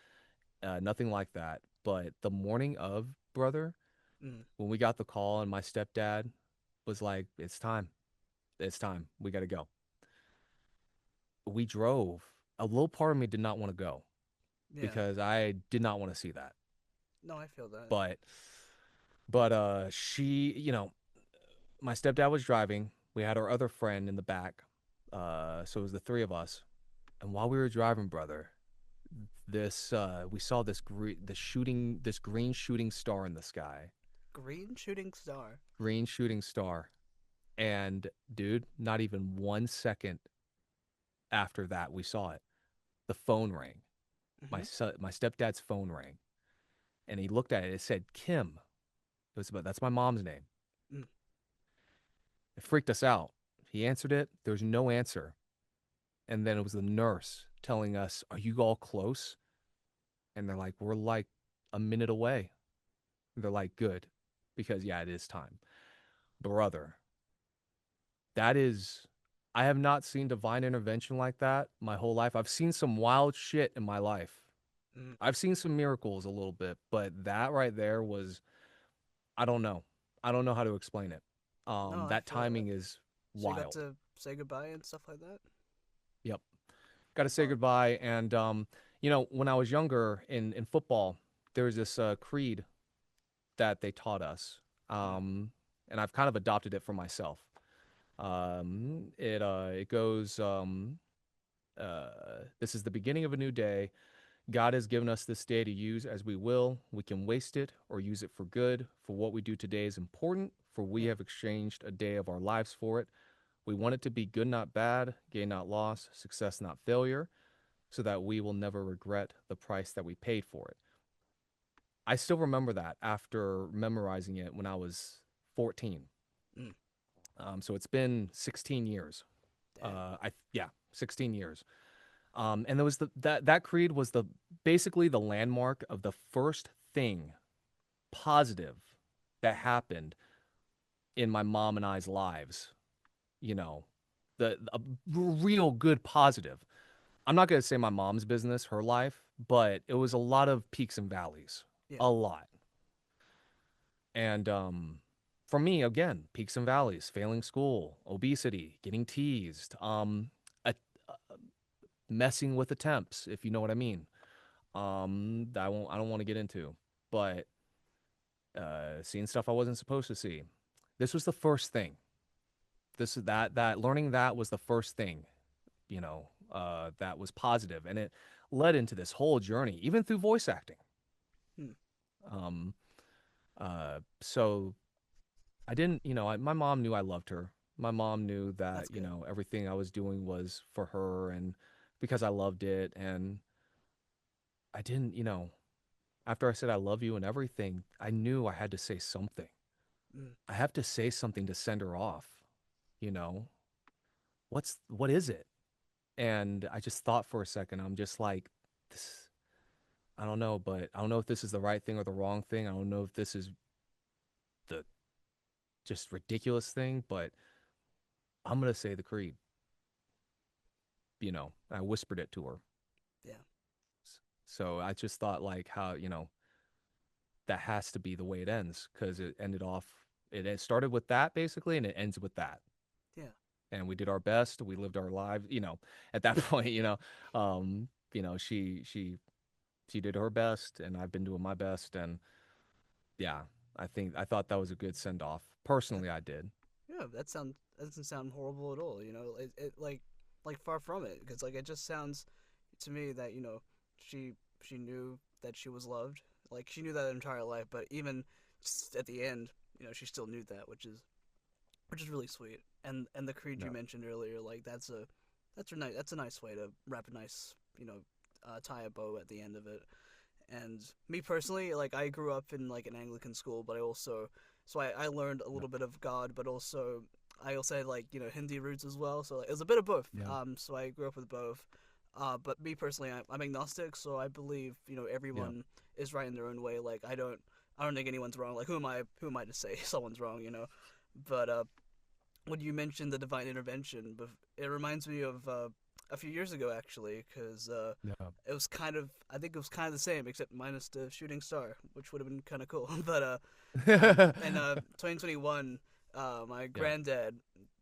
nothing like that. But the morning of, brother, Mm, when we got the call, and my stepdad was like, it's time, we got to go. We drove. A little part of me did not want to go yeah. because I did not want to see that, No, I feel that. but she, my stepdad was driving. We had our other friend in the back. So it was the three of us. And while we were driving, brother, we saw this green shooting star in the sky. Green shooting star. Green shooting star. And dude, not even 1 second after that we saw it. The phone rang. Mm-hmm. My stepdad's phone rang. And he looked at it. It said Kim. That's my mom's name. Mm. It freaked us out. He answered it. There was no answer. And then it was the nurse telling us, "Are you all close?" And they're like, "We're like a minute away." And they're like, "Good." Because yeah, it is time. Brother, that is I have not seen divine intervention like that my whole life. I've seen some wild shit in my life. Mm. I've seen some miracles a little bit, but that right there was I don't know. I don't know how to explain it. No, I That feel that. timing is So you got wild. to say goodbye and stuff like that. Yep. Got to say Uh, goodbye. And when I was younger in football, there was this creed that they taught us, mm, um, and I've kind of adopted it for myself. It goes, this is the beginning of a new day. God has given us this day to use as we will. We can waste it or use it for good. For what we do today is important, for we yeah. have exchanged a day of our lives for it. We want it to be good, not bad, gain, not loss, success, not failure, so that we will never regret the price that we paid for it. I still remember that after memorizing it when I was 14. Mm, So it's been 16 years. damn. Yeah, 16 years. And there was that creed was the basically the landmark of the first thing positive that happened in my mom and I's lives. You know, the a real good positive. I'm not gonna say my mom's business, her life, but it was a lot of peaks and valleys, Yeah. a lot. And for me, again, peaks and valleys, failing school, obesity, getting teased, a, messing with attempts, if you know what I mean. I don't want to get into, but seeing stuff I wasn't supposed to see. This was the first thing. This that learning that was the first thing, that was positive, and it led into this whole journey, even through voice acting. Mm, Um, so I didn't, my mom knew I loved her. My mom knew that's that, good. everything I was doing was for her and because I loved it. And I didn't, after I said I love you and everything, I knew I had to say something. Mm, I have to say something to send her off, you know? What is it? And I just thought for a second. I'm just like, this, I don't know, but I don't know if this is the right thing or the wrong thing. I don't know if this is the just ridiculous thing, but I'm gonna say the creed. I whispered it to her. yeah. So I just thought like how, that has to be the way it ends because it started with that basically and it ends with that. Yeah. And we did our best. We lived our lives, at that point, she did her best and I've been doing my best. And yeah, I thought that was a good send off. That, Personally, I did. yeah. That doesn't sound horrible at all. It like far from it, because like it just sounds to me that she she knew that she was loved. Like she knew that her entire life, but even just at the end, she still knew that, which is really sweet. And the creed you No. mentioned earlier, like that's a nice way to wrap a nice tie a bow at the end of it. And me personally, like I grew up in like an Anglican school, but I learned a No. little bit of God, but also I also had like Hindi roots as well, so like, it was a bit of both. Yeah. So I grew up with both. But me personally, I'm agnostic, so I believe Yeah. everyone is right in their own way. Like I don't think anyone's wrong. Like who am I to say someone's wrong? But when you mentioned the divine intervention, it reminds me of a few years ago actually, because Yeah. it was kind of I think it was kind of the same except minus the shooting star, which would have been kind of cool. But in 2021, my Yeah. granddad,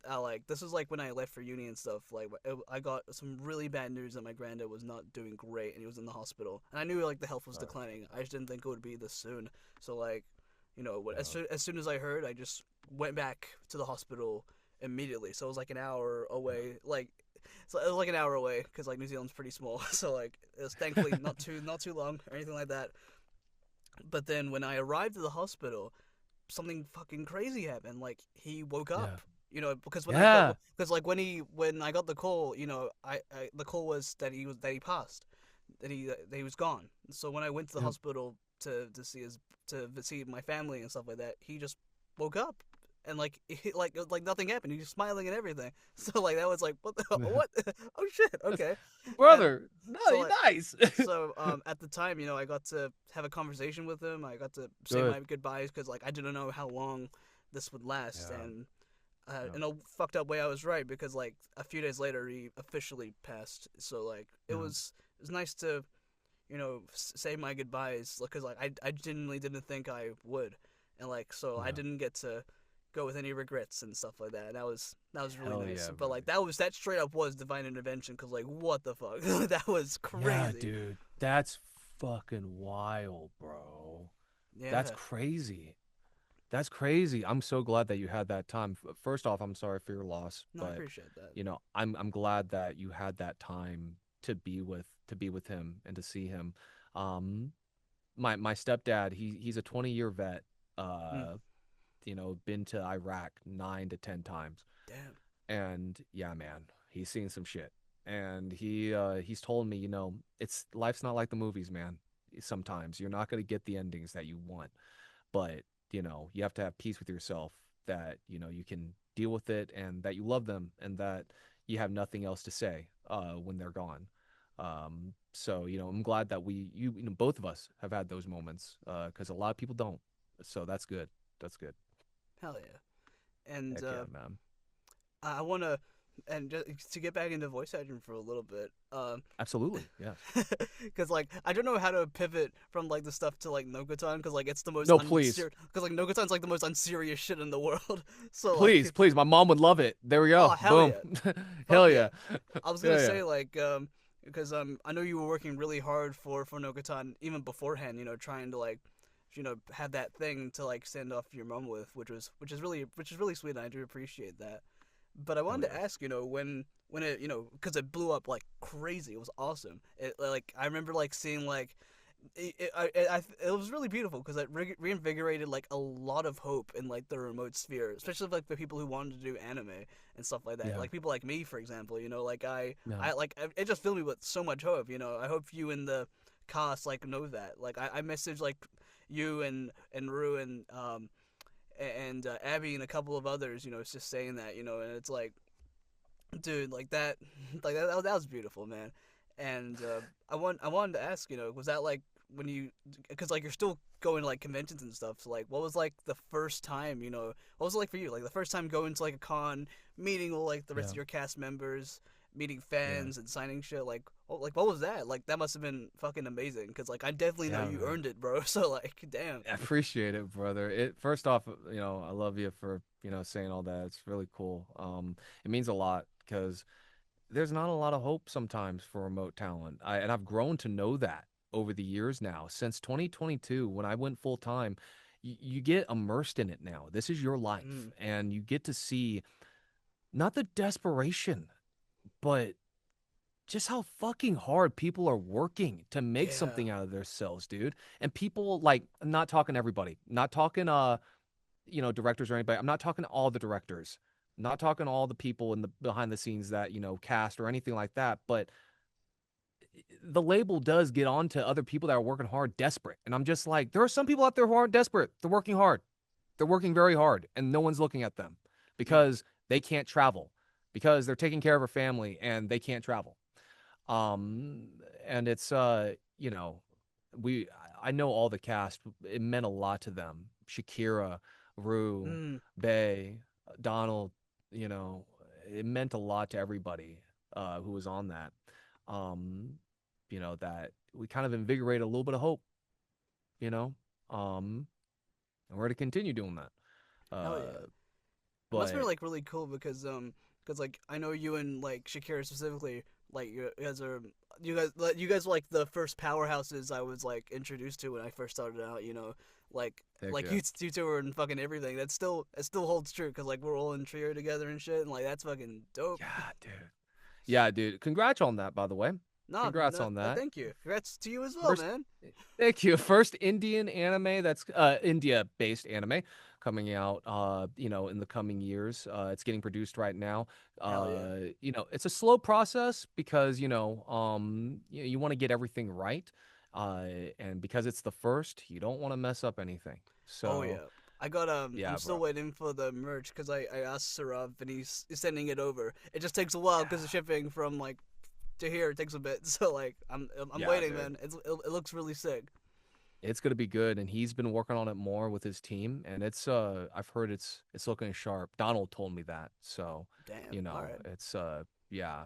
like this was like when I left for uni and stuff. Like I got some really bad news that my granddad was not doing great and he was in the hospital. And I knew like the health was Uh, declining. I just didn't think it would be this soon. So like, yeah. as soon as I heard, I just went back to the hospital immediately. So it was like an hour away. So it was like an hour away because like New Zealand's pretty small. So like it was thankfully not too long or anything like that. But then when I arrived at the hospital, something fucking crazy happened. Like he woke Yeah. up. Because Yeah. like when I got the call, the call was that he passed, that he was gone. So when I went to the Yep. hospital to see my family and stuff like that, he just woke up and like nothing happened. He was smiling and everything. So like that was like what what oh shit, That's okay. And brother. No, so you're like nice. so at the time, I got to have a conversation with him. I got to say Good. my goodbyes because like I didn't know how long this would last, Yeah. and Yep. in a fucked up way, I was right because like a few days later he officially passed. So like Yeah. it was nice to say my goodbyes because like I genuinely didn't think I would, and like so I Yeah. didn't get to go with any regrets and stuff like that. And that was really Hell nice. yeah, But like brother. that straight up was divine intervention because like what the fuck that was Yeah, crazy. dude. That's fucking wild, bro. That's Yeah, crazy. That's crazy. I'm so glad that you had that time. First off, I'm sorry for your loss, no, I but appreciate that. I'm glad that you had that time to be with him and to see him. Um, my stepdad, he's a 20-year vet. Mm, Uh, been to Iraq 9 to 10 times. damn. And yeah, man, he's seen some shit. And he's told me, it's life's not like the movies, man. Sometimes you're not gonna get the endings that you want, but you have to have peace with yourself that you can deal with it and that you love them and that you have nothing else to say when they're gone. So I'm glad that both of us have had those moments because a lot of people don't. So that's good. That's good. Hell yeah. And Heck yeah, man. I want to, and just to get back into voice acting for a little bit, Absolutely. Yes. because like I don't know how to pivot from like the stuff to like Nogotan because like it's the most No, please. unserious because like Nogotan's like the most unserious shit in the world. So Please, like, please. My mom would love it. There we oh go. hell Boom. yeah, fuck Hell yeah. yeah. I was gonna Yeah, yeah. say like because I know you were working really hard for Nogotan even beforehand. Trying to like have that thing to like send off your mom with, which is really sweet. And I do appreciate that. But I Hell wanted to yes. ask, when it, because it blew up like crazy. It was awesome. It like I remember like seeing like it was really beautiful because it reinvigorated like a lot of hope in like the remote sphere, especially like the people who wanted to do anime and stuff like that. Yeah. Like people like me, for example. Like Yeah. it just filled me with so much hope. I hope you and the cast like know that. Like I messaged like you and Rue and Abby and a couple of others. It's just saying that. And it's like, dude, like that, that was beautiful, man. And I wanted to ask, was that like when you, because like you're still going to like conventions and stuff. So like, what was like the first time, what was it like for you? Like the first time going to like a con, meeting all like the rest Yeah. of your cast members, meeting Yeah. fans and signing shit. Like what was that? Like that must have been fucking amazing. Cause like I definitely know Yeah, you man. earned it, bro. So like, damn. I appreciate it, brother. It first off, I love you for, saying all that. It's really cool. It means a lot because there's not a lot of hope sometimes for remote talent. And I've grown to know that over the years now. Since 2022, when I went full time, you get immersed in it now. This is your life, Mm, and you get to see not the desperation, but just how fucking hard people are working to make yeah. something out of themselves, dude. And people like, I'm not talking everybody, not talking directors or anybody. I'm not talking all the directors, not talking all the people in the behind the scenes that, cast or anything like that, but the label does get on to other people that are working hard, desperate. And I'm just like, there are some people out there who aren't desperate. They're working hard. They're working very hard and no one's looking at them Mm, because they can't travel, because they're taking care of a family and they can't travel. Um, and it's we I know all the cast. It meant a lot to them. Shakira, Rue, mm. Bay, Donald, you know, it meant a lot to everybody who was on that. Um, that we kind of invigorated a little bit of hope, you know. Um, and we're to continue doing that. Hell Uh, yeah. It must be but like really cool because like I know you and like Shakira specifically, like you guys are like the first powerhouses I was like introduced to when I first started out. Like heck like yeah. you two are in fucking everything. It still holds true because like we're all in trio together and shit, and like that's fucking dope. Yeah, dude. Yeah, dude. Congrats on that, by the way. No, Congrats no, on that. thank you. Congrats to you as well, First, man. thank you. First Indian anime that's India-based anime coming out in the coming years. It's getting produced right now. Hell yeah. It's a slow process because, you want to get everything right. And because it's the first, you don't want to mess up anything. Oh So, yeah. I'm yeah, still bro. waiting for the merch because I asked Sarav and he's sending it over. It just takes a while because the Yeah. shipping from like to here takes a bit. So like I'm Yeah, waiting, dude. man. It looks really sick. It's gonna be good, and he's been working on it more with his team, and I've heard it's looking sharp. Donald told me that, so Damn. All right. it's yeah.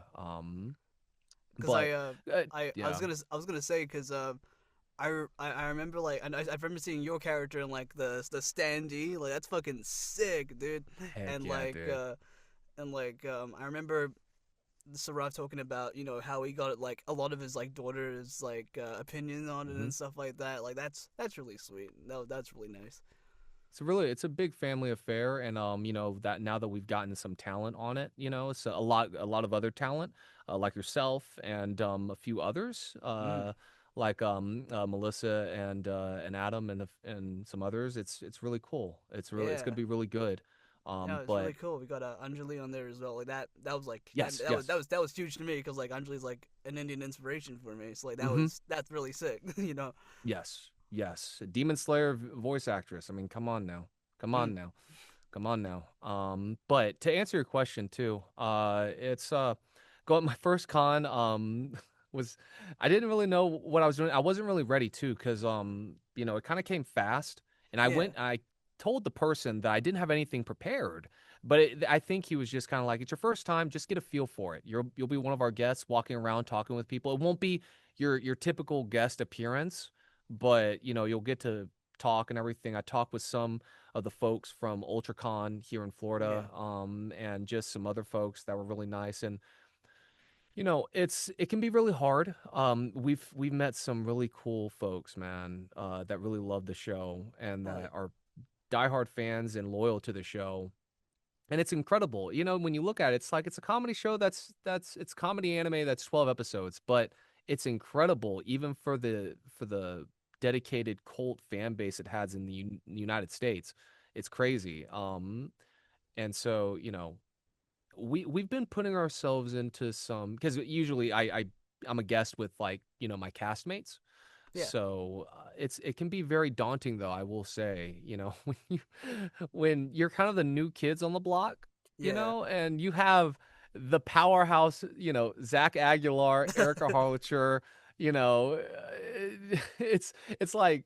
Because I But I I was yeah, gonna I was gonna say because I remember like I remember seeing your character in like the standee, like that's fucking sick, dude. Heck And yeah, dude. I remember Saraf talking about how he got like a lot of his like daughter's like opinion on it Hmm. and stuff like that. Like that's really sweet. No, that's really nice. It's a big family affair, and that now that we've gotten some talent on it, it's a lot of other talent, like yourself and a few others, Mm. like Melissa and Adam and some others. It's really cool. It's Yeah. gonna be really good. Yeah, it's But really cool. We got Anjali on there as well. Like that was like yes, yes. that was huge to me because like Anjali's like an Indian inspiration for me. So like Hmm. that's really sick. Yes, yes. Demon Slayer voice actress. I mean, come on now. Come Mm. on now. Come on now. But to answer your question too, it's going my first con was I didn't really know what I was doing. I wasn't really ready too, because it kind of came fast, and Yeah. I told the person that I didn't have anything prepared. But I think he was just kind of like, it's your first time, just get a feel for it. You'll be one of our guests walking around talking with people. It won't be your typical guest appearance, but you'll get to talk and everything. I talked with some of the folks from UltraCon here in Yeah. Florida, and just some other folks that were really nice. And it can be really hard. We've met some really cool folks, man, that really love the show and Hell yeah. that are diehard fans and loyal to the show. And it's incredible. When you look at it, it's like it's a comedy show it's comedy anime that's 12 episodes, but it's incredible even for the dedicated cult fan base it has in the United States. It's crazy. And so, we've been putting ourselves into some, because usually I'm a guest with, like, my castmates. Yeah. So it can be very daunting, though, I will say, when you're kind of the new kids on the block, Yeah. and you have the powerhouse, Zach Aguilar, Erica Harlacher, it's like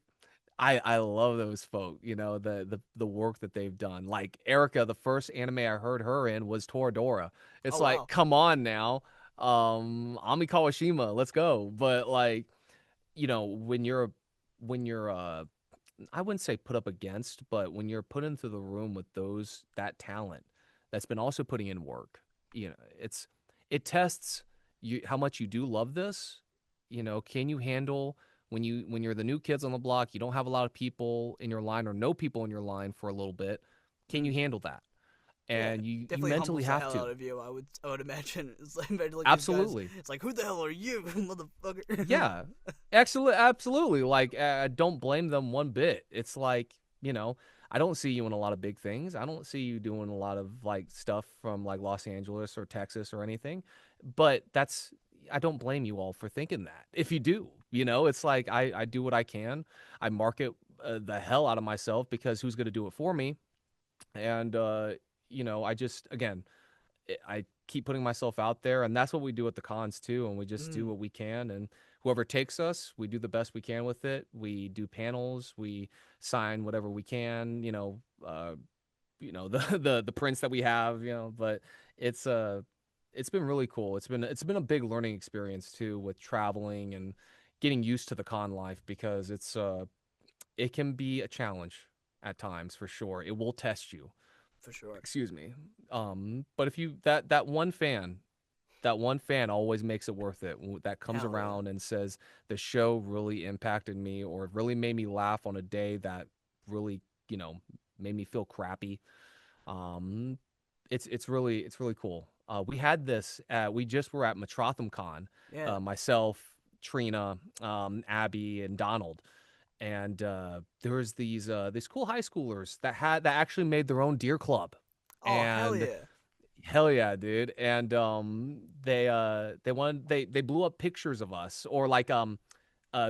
I love those folk, the work that they've done. Like Erica, the first anime I heard her in was Toradora. Oh It's like, wow. come on now. Ami Kawashima, let's go. But like, when you're I wouldn't say put up against, but when you're put into the room with that talent that's been also putting in work, it tests you how much you do love this. Can you handle when you're the new kids on the block, you don't have a lot of people in your line or no people in your line for a little bit. Can you Mm. handle that? Yeah. And you Definitely mentally humbles the have hell out to. of you. I would imagine. It's like imagine like these guys. Absolutely. It's like who the hell are you, motherfucker? Yeah, excellent, absolutely. Like, I don't blame them one bit. It's like, I don't see you in a lot of big things. I don't see you doing a lot of like stuff from like Los Angeles or Texas or anything. But I don't blame you all for thinking that. If you do, it's like I do what I can. I market the hell out of myself, because who's going to do it for me? And I just, again, I keep putting myself out there, and that's what we do at the cons too. And we just do Mm. what we can, and whoever takes us, we do the best we can with it. We do panels, we sign whatever we can, the the prints that we have, But it's it's been really cool. It's been a big learning experience too, with traveling and getting used to the con life, because it can be a challenge at times, for sure. It will test you. For sure. Excuse me. But if you that one fan always makes it worth it, that comes Hell yeah. around and says the show really impacted me, or really made me laugh on a day that really, made me feel crappy. Um, it's really cool. We just were at Metrotham Con, Yeah. myself, Trina, Abby, and Donald, and there was these cool high schoolers that actually made their own deer club. Oh hell And yeah. hell yeah, dude. And they blew up pictures of us, or like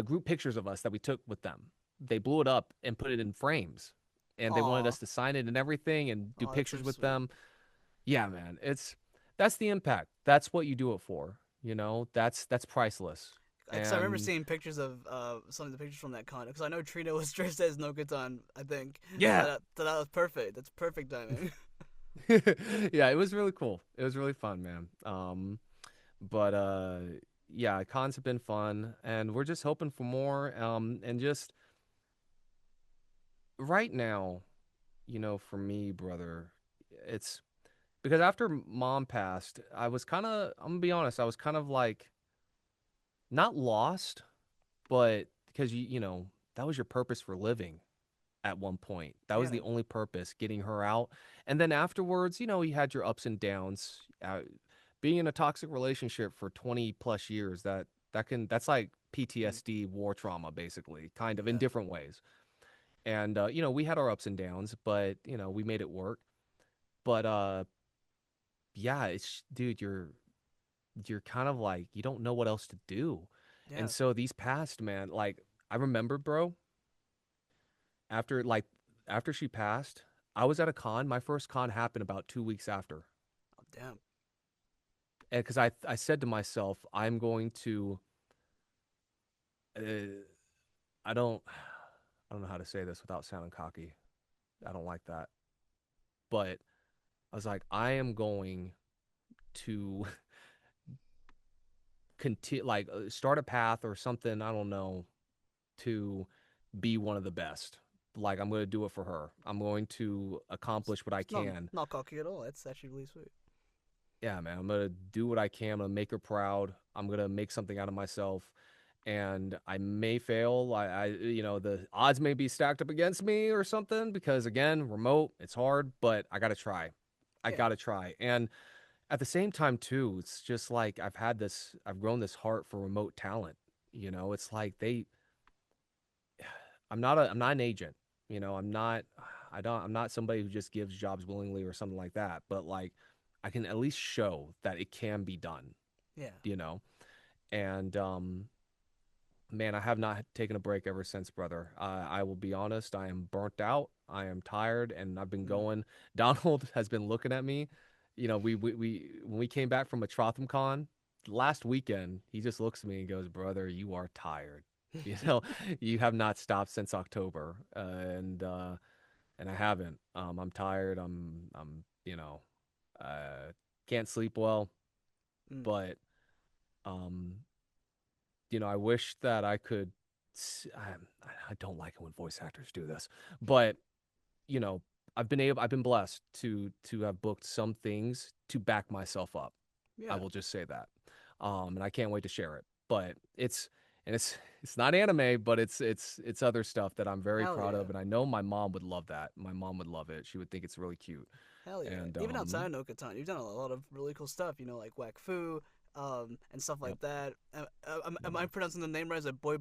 group pictures of us that we took with them. They blew it up and put it in frames, and they wanted Oh. us to sign it and everything and do Oh, that's so pictures with sweet. them. Yeah, man. That's the impact. That's what you do it for. That's priceless. Because I remember And seeing pictures of some of the pictures from that con. Because I know Trina was dressed as No Katan, I think. So yeah. that was perfect. That's perfect timing. Yeah, it was really cool. It was really fun, man. But yeah, cons have been fun, and we're just hoping for more. And just right now, for me, brother, it's because after mom passed, I was kind of, I'm gonna be honest, I was kind of like not lost, but because that was your purpose for living at one point. That was Yeah, the only purpose, getting her out. And then afterwards, you had your ups and downs. Being in a toxic relationship for 20 plus years, that's like mm, PTSD, war trauma, basically, kind of in yeah, different ways. And we had our ups and downs, but we made it work. But yeah, it's dude, you're kind of like you don't know what else to do. yeah. And so these past, man, like I remember, bro, after like after she passed, I was at a con. My first con happened about 2 weeks after. Oh, damn. And because I said to myself, I'm going to uh, I don't I don't know how to say this without sounding cocky. I don't like that. But I was like, I am going to continue like start a path or something, I don't know, to be one of the best. Like I'm going to do it for her. I'm going to accomplish what I It's not can. not cocky at all. That's actually really sweet. Yeah, man, I'm going to do what I can. I'm going to make her proud. I'm going to make something out of myself. And I may fail. The odds may be stacked up against me or something because again, remote, it's hard, but I got to try. I Yeah, got to try. And at the same time too, it's just like I've grown this heart for remote talent. It's like I'm not an agent. I'm not somebody who just gives jobs willingly or something like that, but like I can at least show that it can be done, yeah, you know. And man, I have not taken a break ever since, brother. I will be honest, I am burnt out. I am tired and I've been mm. going. Donald has been looking at me. We when we came back from a Trotham Con last weekend, he just looks at me and goes, "Brother, you are tired." You know, you have not stopped since October, and I haven't. I'm tired. I'm uh, can't sleep well, Mm. but um, I wish that I could. I don't like it when voice actors do this, but you know, I've been blessed to have booked some things to back myself up. I Yeah, will just say that, and I can't wait to share it. But it's not anime, but it's other stuff that I'm very hell proud yeah, of, and I know my mom would love that. My mom would love it. She would think it's really cute, hell yeah. and Even outside of Nokotan, you've done a lot of really cool stuff. You know, like Whack Fu, and stuff yep, like that. yep. Am I pronouncing the name right? Is it boy? I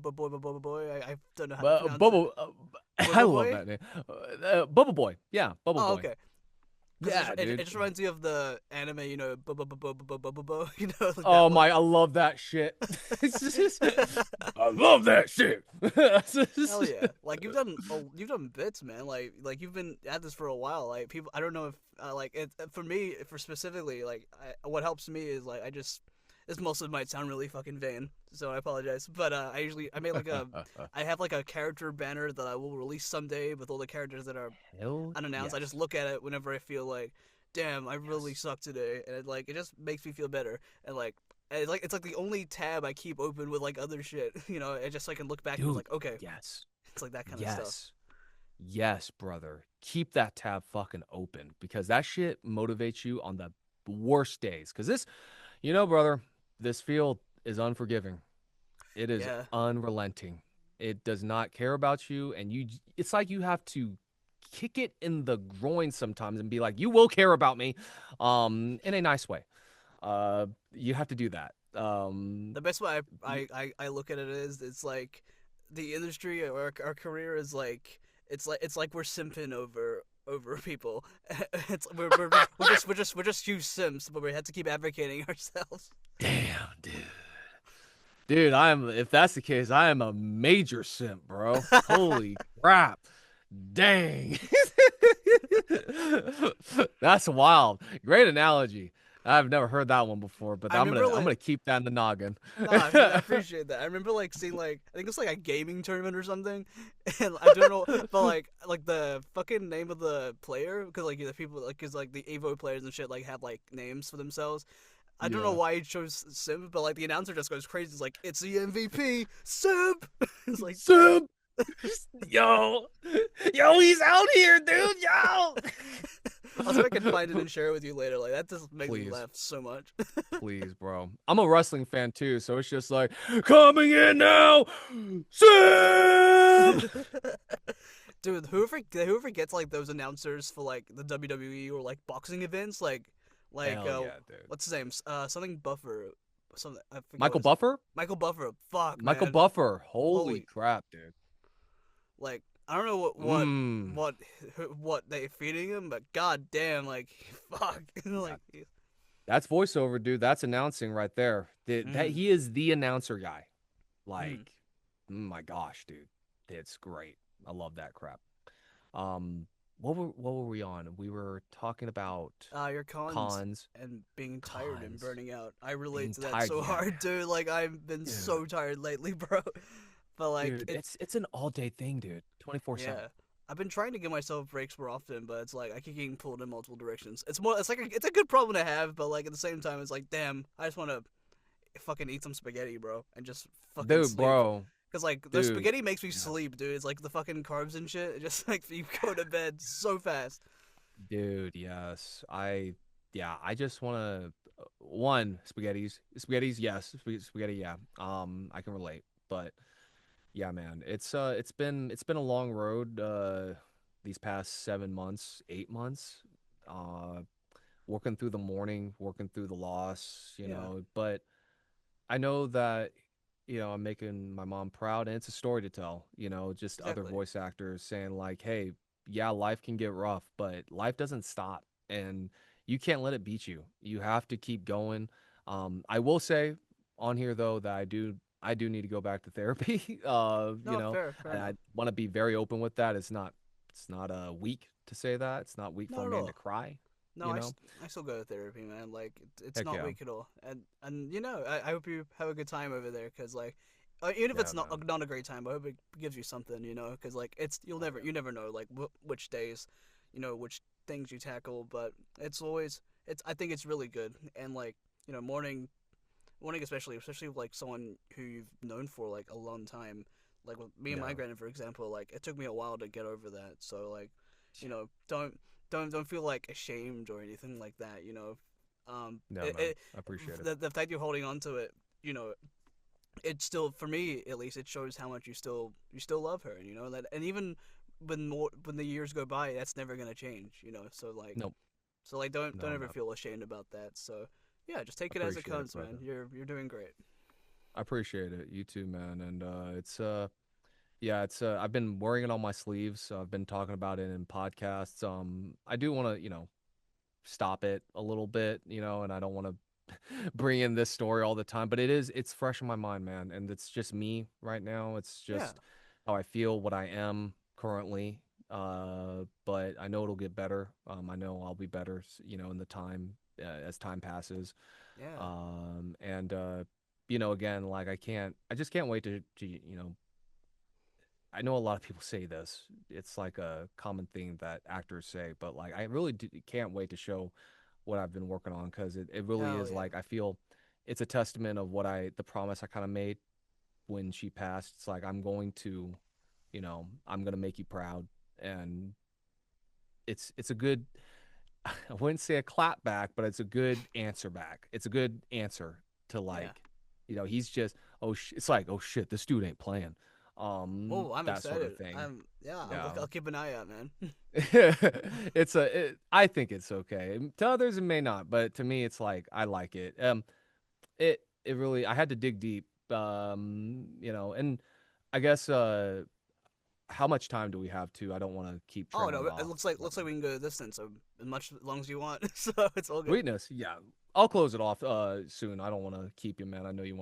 don't know how to But pronounce it. I Boy love boy. that name. Bubble Boy, yeah, Bubble Oh, Boy, okay. Because yeah, it dude. just reminds me of the anime, you know, you know, like that Oh one. my, I love that shit. I love that shit. Hell yeah! Like you've done bits, man. Like you've been at this for a while. Like people, I don't know if like it for me for specifically like what helps me is like I just this mostly might sound really fucking vain, so I apologize. But I made like a I have like a character banner that I will release someday with all the characters that are Hell unannounced. I just yes. look at it whenever I feel like, damn, I really Yes. suck today, and it just makes me feel better. And like, it's like the only tab I keep open with like other shit. You know, it just so I can look back and be Dude, like, okay, yes. it's like that kind of stuff. Yes. Yes, brother. Keep that tab fucking open because that shit motivates you on the worst days. Because brother, this field is unforgiving. It is Yeah, unrelenting. It does not care about you. And it's like you have to kick it in the groin sometimes and be like, you will care about me, in a nice way. You have to do that. the best way Y- I look at it is it's like the industry or our career is like it's like we're simping over people. It's we're just huge simps, but we have to keep advocating ourselves. Damn, dude. Dude, if that's the case, I am a major simp, bro. Holy crap. Dang. That's wild. Great analogy. I've never heard that one before, but I remember I'm like gonna keep that in the noggin. no, I appreciate that. I remember like seeing like I think it's like a gaming tournament or something, and I don't know, but like the fucking name of the player because like the people like because like the Evo players and shit like have like names for themselves. I don't know Yeah. why he chose Simp, but like the announcer just goes crazy. It's like, it's the MVP, Simp. It's like, damn. Soup. Yo. Yo, he's out here, dude. Yo. I'll see if I can find it and share it with you later. Like that just makes me Please. laugh so much. Please, bro. I'm a wrestling fan too, so it's just like coming in now. Soup. Dude, whoever gets like those announcers for like the WWE or like boxing events, like Hell yeah, dude. what's his name? Something Buffer, something I forget what Michael his Buffer? Michael Buffer. Fuck Michael man, Buffer. Holy holy crap, dude. like I don't know Mmm. what what they feeding him, but god damn, like fuck, like That's voiceover, dude. That's announcing right there. That mm, he is the announcer guy. mm. Like, my gosh, dude. It's great. I love that crap. Um, what were we on? We were talking about Your cons cons, and being tired and cons, burning out. I relate being to that tired. so Yeah, hard, dude. Like I've been dude. so tired lately, bro. But like Dude, it's an all day thing, dude. 24/7. yeah. I've been trying to give myself breaks more often, but it's like I keep getting pulled in multiple directions. It's a good problem to have, but like at the same time, it's like damn, I just want to fucking eat some spaghetti, bro, and just fucking Dude, sleep. bro. Cause like the Dude. spaghetti makes me Yeah. sleep, dude. It's like the fucking carbs and shit. It just like you go to bed so fast. Dude, yes. I just want to one spaghettis, yes, spaghetti, yeah. I can relate, but yeah, man, it's been a long road these past 7 months, 8 months, uh, working through the mourning, working through the loss, Yeah, but I know that, I'm making my mom proud and it's a story to tell, just other exactly. voice actors saying like, hey, yeah, life can get rough, but life doesn't stop and you can't let it beat you. You have to keep going. I will say on here though that I do need to go back to therapy. No, fair And I enough. want to be very open with that. It's not weak to say that. It's not weak for Not a at man to all. cry, No, you know? I still go to therapy, man. Like it's Heck not yeah. weak at all. And I hope you have a good time over there, cause like even if Yeah, it's man. not a great time, I hope it gives you something, cause like it's Heck yeah. you never know like which days, which things you tackle, but it's always it's I think it's really good and like morning especially with like someone who you've known for like a long time, like with me and my Yeah. granny for example, like it took me a while to get over that, so like don't feel like ashamed or anything like that. No, It, man. it I appreciate it. the fact you're holding on to it, it still for me at least it shows how much you still love her. That and even when the years go by, that's never gonna change. Nope. So like don't No, ever man. feel ashamed about that. So yeah, just take it as it Appreciate it, comes, man. brother. You're doing great. I appreciate it. You too, man. And it's yeah, it's I've been wearing it on my sleeves. So I've been talking about it in podcasts. I do want to, stop it a little bit, and I don't want to bring in this story all the time, but it's fresh in my mind, man. And it's just me right now. It's Yeah, just how I feel, what I am currently. But I know it'll get better. I know I'll be better, in the time as time passes. yeah, And again, like I just can't wait to I know a lot of people say this. It's like a common thing that actors say, but like I really can't wait to show what I've been working on because it really hell is yeah, like I feel it's a testament of the promise I kind of made when she passed. It's like I'm gonna make you proud, and it's a good I wouldn't say a clap back, but it's a good answer back. It's a good answer to yeah. like, he's just it's like oh shit, this dude ain't playing, Oh, I'm that sort of excited. thing. Yeah, I'll keep an eye out, man. I think it's okay. To others it may not, but to me it's like I like it. It really I had to dig deep, and I guess how much time do we have to? I don't want to keep Oh trailing no, it off. looks like we can go the distance so as much as long as you want. So it's all good. Sweetness, yeah. I'll close it off soon. I don't want to keep you, man. I know you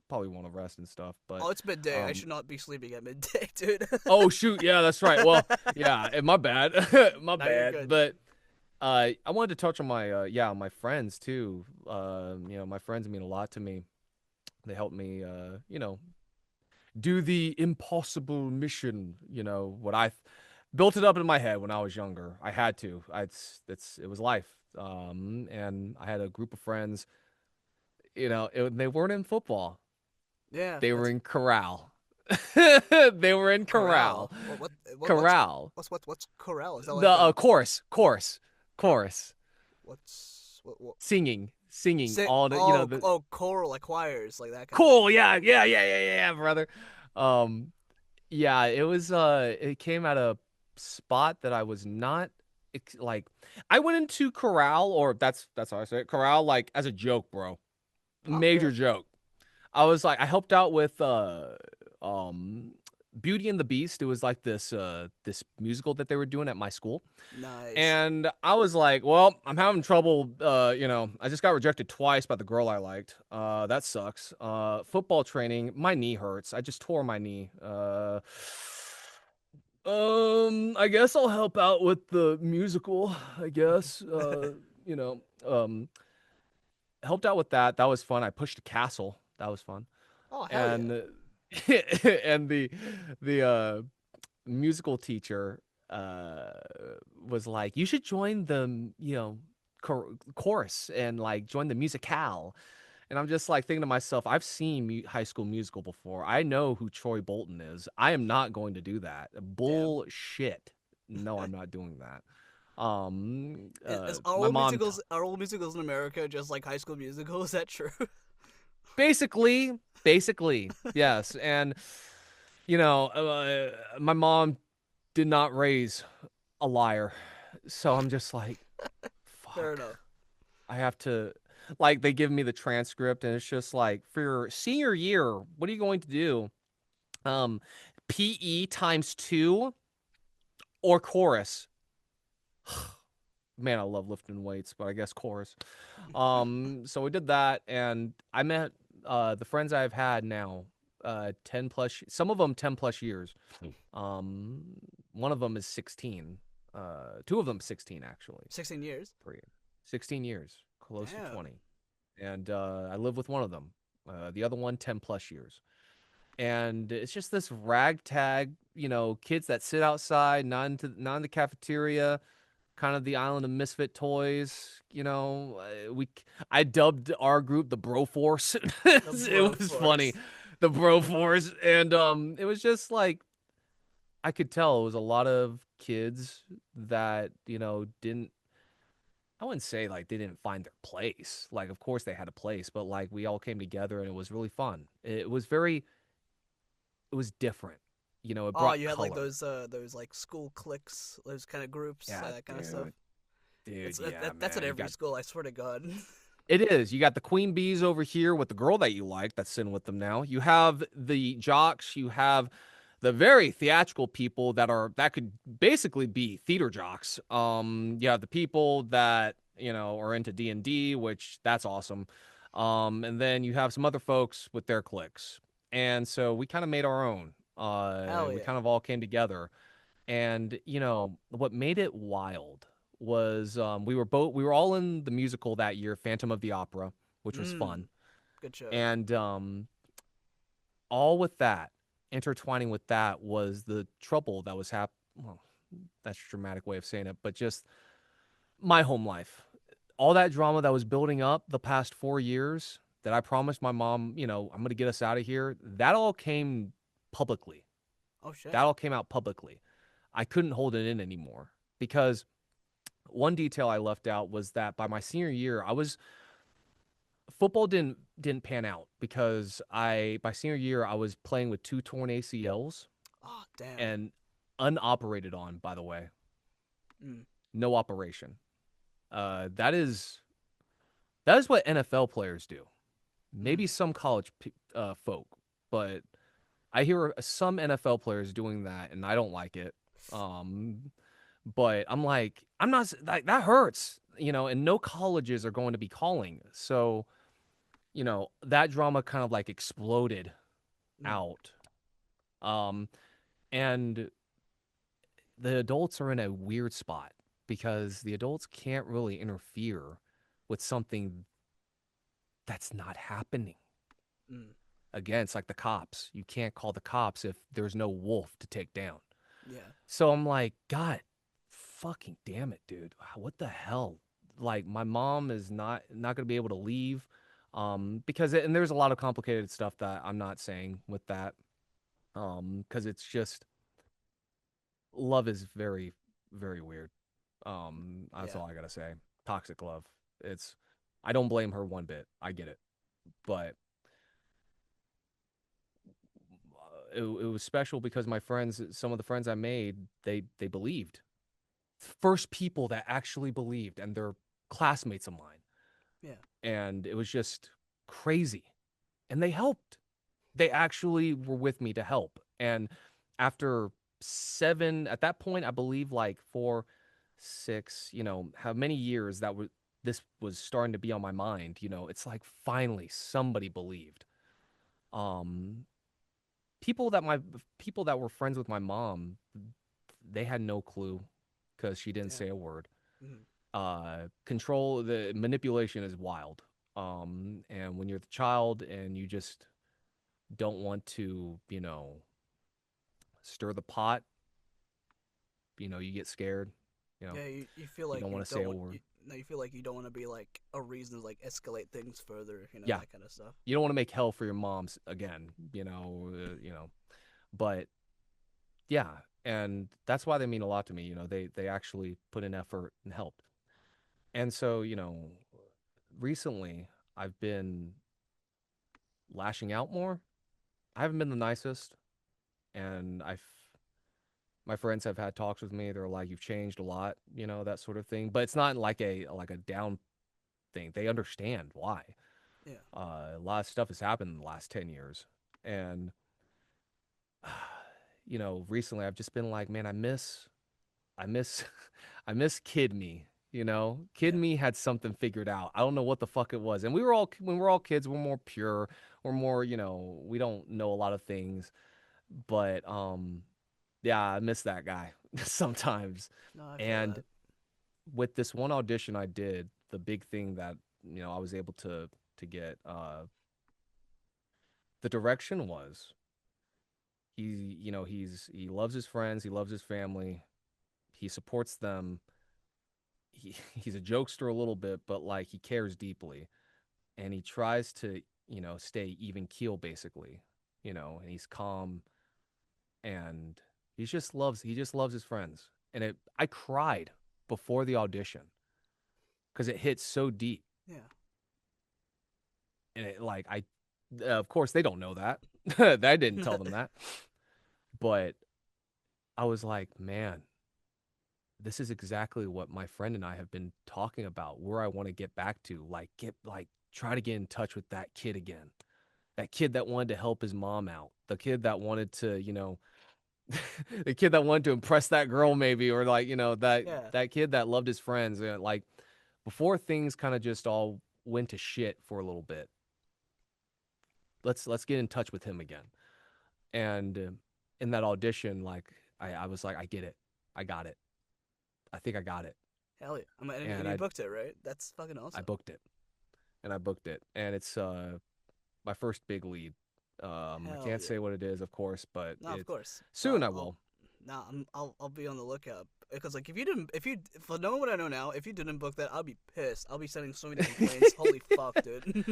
probably want to rest and stuff, but Oh, it's midday. I um should not be sleeping at midday, dude. oh shoot, yeah, that's right. Well, yeah, my bad. My Now you're bad. good. But I wanted to touch on my friends too. My friends mean a lot to me. They help me do the impossible mission, what built it up in my head when I was younger. I had to. It was life. And I had a group of friends they weren't in football. Yeah, They were that's in corral. They were in corral. corral. Corral. What's corral? Is that The like a chorus. what? Singing all the Choral like choirs like that kind of cool. stuff. Yeah, brother. Um, yeah, it came at a spot that I was not like. I went into corral, or that's how I say it, corral, like as a joke, bro. Okay, Major joke. I was like, I helped out with um Beauty and the Beast. It was like this musical that they were doing at my school. nice. And I was like, well, I'm having trouble. I just got rejected twice by the girl I liked. That sucks. Football training, my knee hurts. I just tore my knee. I guess I'll help out with the musical. I guess. You know, um, Helped out with that. That was fun. I pushed a castle. That was fun. Oh hell yeah. And and the musical teacher uh was like, you should join the chorus and like join the musicale. And I'm just like thinking to myself, I've seen High School Musical before. I know who Troy Bolton is. I am not going to do that. Damn. Bullshit. No, I'm not doing that. Are My all mom musicals in America just like High School Musical? Is that true? basically yes. And my mom did not raise a liar. So I'm just like, Fair fuck. enough. I have to, like, they give me the transcript and it's just like, for your senior year, what are you going to do? Um, PE times two or chorus? Man, I love lifting weights, but I guess chorus. So we did that, and I met the friends I've had now, 10 plus, some of them 10 plus years. Um, One of them is 16. Two of them 16 actually. 16 years. Three. 16 years, close to Damn. 20. And I live with one of them. The other one 10 plus years. And it's just this ragtag, kids that sit outside, not in the cafeteria, kind of the island of misfit toys. I dubbed our group the Bro Force. The It Bro was funny, Force. the Bro Force, and it was just like I could tell it was a lot of kids that didn't. I wouldn't say like they didn't find their place. Like, of course they had a place, but like we all came together and it was really fun. It was different. It Oh, brought you had like color. those like school cliques, those kind of groups, Yeah, that kind of stuff. dude, yeah, That's at man. every school. I swear to God. It is. You got the queen bees over here with the girl that you like that's sitting with them now. You have the jocks. You have the very theatrical people that could basically be theater jocks. You have the people that are into D&D, which that's awesome. And then you have some other folks with their cliques, and so we kind of made our own. Hell We yeah. kind of all came together, and what made it wild was we were all in the musical that year, Phantom of the Opera, which was Mm, fun. good show. And all with that, intertwining with that was the trouble that was well, that's a dramatic way of saying it, but just my home life. All that drama that was building up the past 4 years that I promised my mom, I'm going to get us out of here, that all came publicly. Oh shit. That all came out publicly. I couldn't hold it in anymore because one detail I left out was that by my senior year, football didn't pan out because I by senior year I was playing with two torn ACLs Oh damn. and unoperated on, by the way. Mm, No operation. That is what NFL players do. mm. Maybe some college folk, but I hear some NFL players doing that, and I don't like it. Um, but I'm like, I'm not like that hurts, and no colleges are going to be calling. So, that drama kind of like exploded Mm. out. Um, and the adults are in a weird spot because the adults can't really interfere with something that's not happening. Mm. Again, it's like the cops. You can't call the cops if there's no wolf to take down. Yeah. So I'm like, God, fucking damn it, dude. What the hell? Like, my mom is not gonna be able to leave. Because and there's a lot of complicated stuff that I'm not saying with that. Because it's just love is very, very weird. That's Yeah, all I gotta say. Toxic love. It's I don't blame her one bit. I get it, but it was special because my friends, some of the friends I made, they believed. First people that actually believed, and they're classmates of mine, yeah, and it was just crazy. And they helped. They actually were with me to help. And after seven, at that point, I believe like 4, 6, how many years that was this was starting to be on my mind, it's like finally somebody believed. Um, people that my people that were friends with my mom, they had no clue because she didn't yeah. say a word. Mhm. Control the manipulation is wild. And when you're the child and you just don't want to, stir the pot, you get scared, you know, Yeah, you feel you like don't you want to say don't a want word. no, you feel like you don't want to be like a reason to like escalate things further, Yeah, that kind of stuff. you don't want to make hell for your moms again, but yeah, and that's why they mean a lot to me. They actually put in effort and helped. And so, recently I've been lashing out more. I haven't been the nicest, and my friends have had talks with me. They're like, "You've changed a lot," that sort of thing. But it's not like a down thing. They understand why. Yeah, A lot of stuff has happened in the last 10 years, and recently I've just been like, man, I miss, I miss Kid Me. Kid yeah, Me had something figured out. I don't know what the fuck it was. And we were all when we're all kids, we're more pure. We're more, we don't know a lot of things. But yeah, I miss that guy sometimes. no, I feel And that. with this one audition I did, the big thing that I was able to get the direction was he loves his friends, he loves his family, he supports them. He's a jokester a little bit, but like he cares deeply, and he tries to stay even keel basically, and he's calm, and he just loves his friends. And I cried before the audition because it hit so deep. Yeah, And it like I of course they don't know that. That I didn't tell them that. But I was like, man, this is exactly what my friend and I have been talking about, where I want to get back to. Try to get in touch with that kid again. That kid that wanted to help his mom out. The kid that wanted to, the kid that wanted to impress that girl maybe, or like, that yeah. that kid that loved his friends. Like before things kind of just all went to shit for a little bit. Let's get in touch with him again. And in that audition, like I was like, I get it. I got it. I think I got it. Hell yeah. And And you I booked it, right? That's fucking I awesome. booked it. And I booked it. And it's my first big lead. I Hell can't yeah. say what it is, of course, but No, of it's course. soon But I I'll will. no, I'll be on the lookout because like if you for knowing what I know now, if you didn't book that, I'll be pissed. I'll be sending so many complaints. Holy fuck, dude.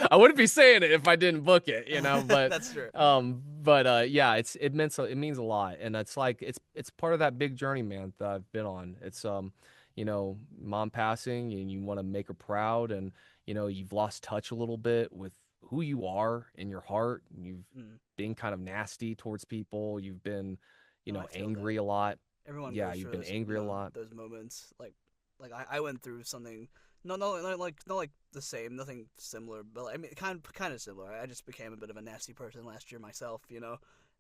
I wouldn't be saying it if I didn't book it, but That's true. yeah, it means a lot, and it's like it's part of that big journey, man, that I've been on. It's mom passing, and you want to make her proud, and you've lost touch a little bit with who you are in your heart. You've Mm. been kind of nasty towards people. You've been, No, I feel that. angry a lot. Everyone Yeah, goes you've through been those angry a lot. those moments. Like I went through something. No, no, not like the same, nothing similar, but I mean, kind of similar. I just became a bit of a nasty person last year myself,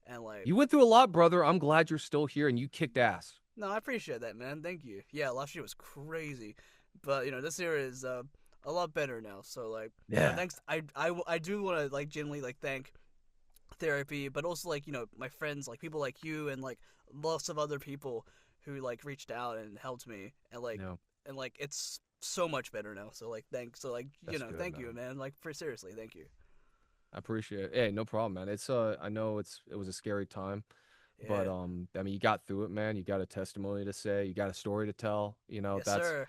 and like You went through a lot, brother. I'm glad you're still here and you kicked ass. no, I appreciate that, man. Thank you. Yeah, last year was crazy, but this year is a lot better now. So like, Yeah. thanks. I do want to like genuinely like thank therapy, but also like my friends, like people like you and like lots of other people who like reached out and helped me, No, and like it's so much better now. So like thanks. So like that's good, thank you, man. man. Like for seriously, thank you. I appreciate it. Hey, no problem, man. I know it was a scary time, but Yeah. I mean, you got through it, man. You got a testimony to say, you got a story to tell. Yes, sir.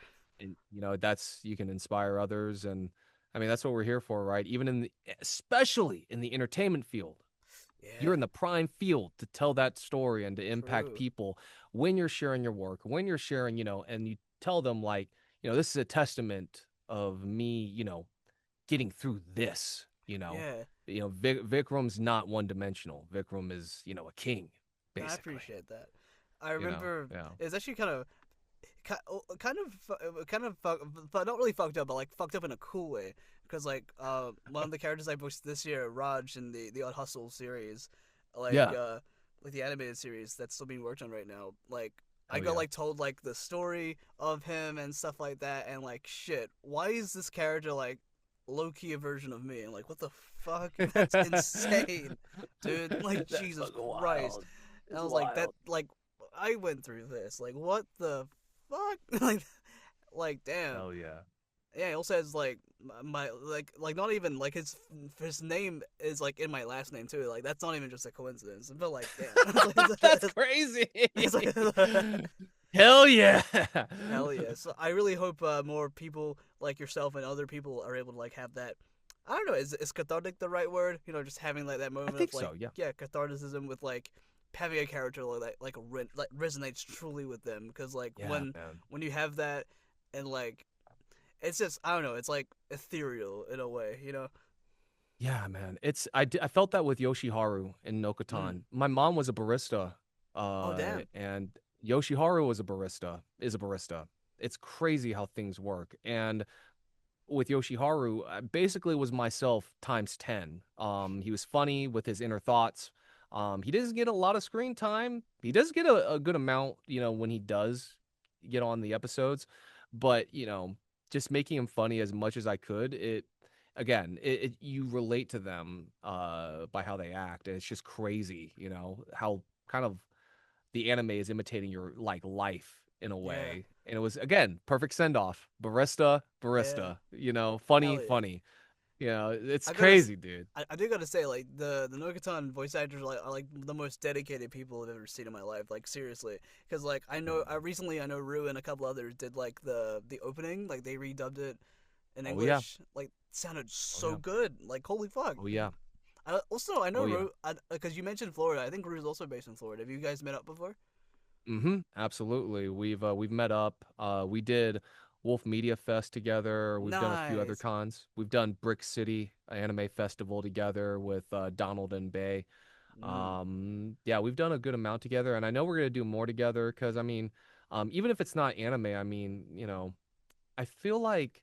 That's you can inspire others, and I mean, that's what we're here for, right? Even especially in the entertainment field, you're Yeah, in the prime field to tell that story and to impact true. people when you're sharing your work, when you're sharing, and you tell them like, this is a testament of me, getting through this, Yeah, Vikram's not one dimensional. Vikram is, a king, no, I basically, appreciate that. I remember yeah. it was actually kind of, but not really fucked up, but like fucked up in a cool way. Because like one of the characters I voiced this year, Raj in the Odd Hustle series, like Yeah. uh, like the animated series that's still being worked on right now. Like I Hell got yeah. like told like the story of him and stuff like that, and like shit, why is this character like low key a version of me? And like what the fuck? That's insane, dude. Like That's Jesus fucking Christ. wild. And It's I was like that wild. like I went through this. Like what the fuck? Like damn. Hell yeah. Yeah, he also has like my like not even like his name is like in my last name too. Like that's not even just a coincidence. But like damn. That's crazy. It's like, Hell yeah. hell yeah. So I really hope more people like yourself and other people are able to like have that. I don't know. Is cathartic the right word? Just having like that I moment of think like so, yeah. yeah, catharticism with like having a character like that like resonates truly with them because like Yeah, man. when you have that and like it's just I don't know. It's like ethereal in a way. Yeah, man. I felt that with Yoshiharu in Mm. Nokotan. My mom was a barista, Oh damn. and Yoshiharu is a barista. It's crazy how things work. And with Yoshiharu, I basically was myself times 10. He was funny with his inner thoughts. He doesn't get a lot of screen time. He does get a good amount, when he does get on the episodes. But, just making him funny as much as I could, you relate to them by how they act. And it's just crazy, how kind of the anime is imitating your like life in a Yeah. way. And it was again perfect send off. Barista, Yeah. barista. Funny, Hell yeah. funny. It's I gotta. crazy, dude. I do gotta say, like the Nogatan voice actors are like the most dedicated people I've ever seen in my life. Like seriously, because like I know Rue and a couple others did like the opening, like they redubbed it in Oh yeah. English, like sounded Oh so yeah. good. Like holy fuck. Oh yeah. I know Oh yeah. Rue because you mentioned Florida. I think Rue's also based in Florida. Have you guys met up before? Absolutely. We've met up. We did Wolf Media Fest together. We've done a few other Nice. cons. We've done Brick City Anime Festival together with Donald and Bay. Mm. Yeah, we've done a good amount together, and I know we're gonna do more together because I mean, even if it's not anime, I mean, I feel like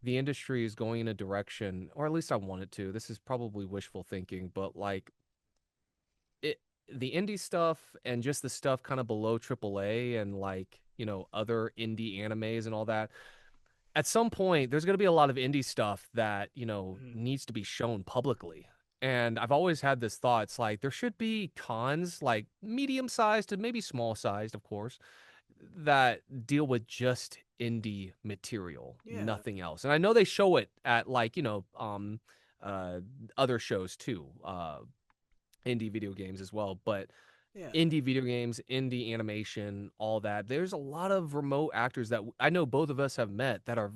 the industry is going in a direction, or at least I want it to. This is probably wishful thinking, but like it, the indie stuff and just the stuff kind of below AAA and like, other indie animes and all that. At some point, there's going to be a lot of indie stuff that, Mm. needs to be shown publicly. And I've always had this thought, it's like there should be cons, like medium sized to maybe small sized, of course, that deal with just indie material, Yeah. nothing else. And I know they show it at like, uh, other shows too, indie video games as well. But Yeah. indie video games, indie animation, all that, there's a lot of remote actors that I know both of us have met that are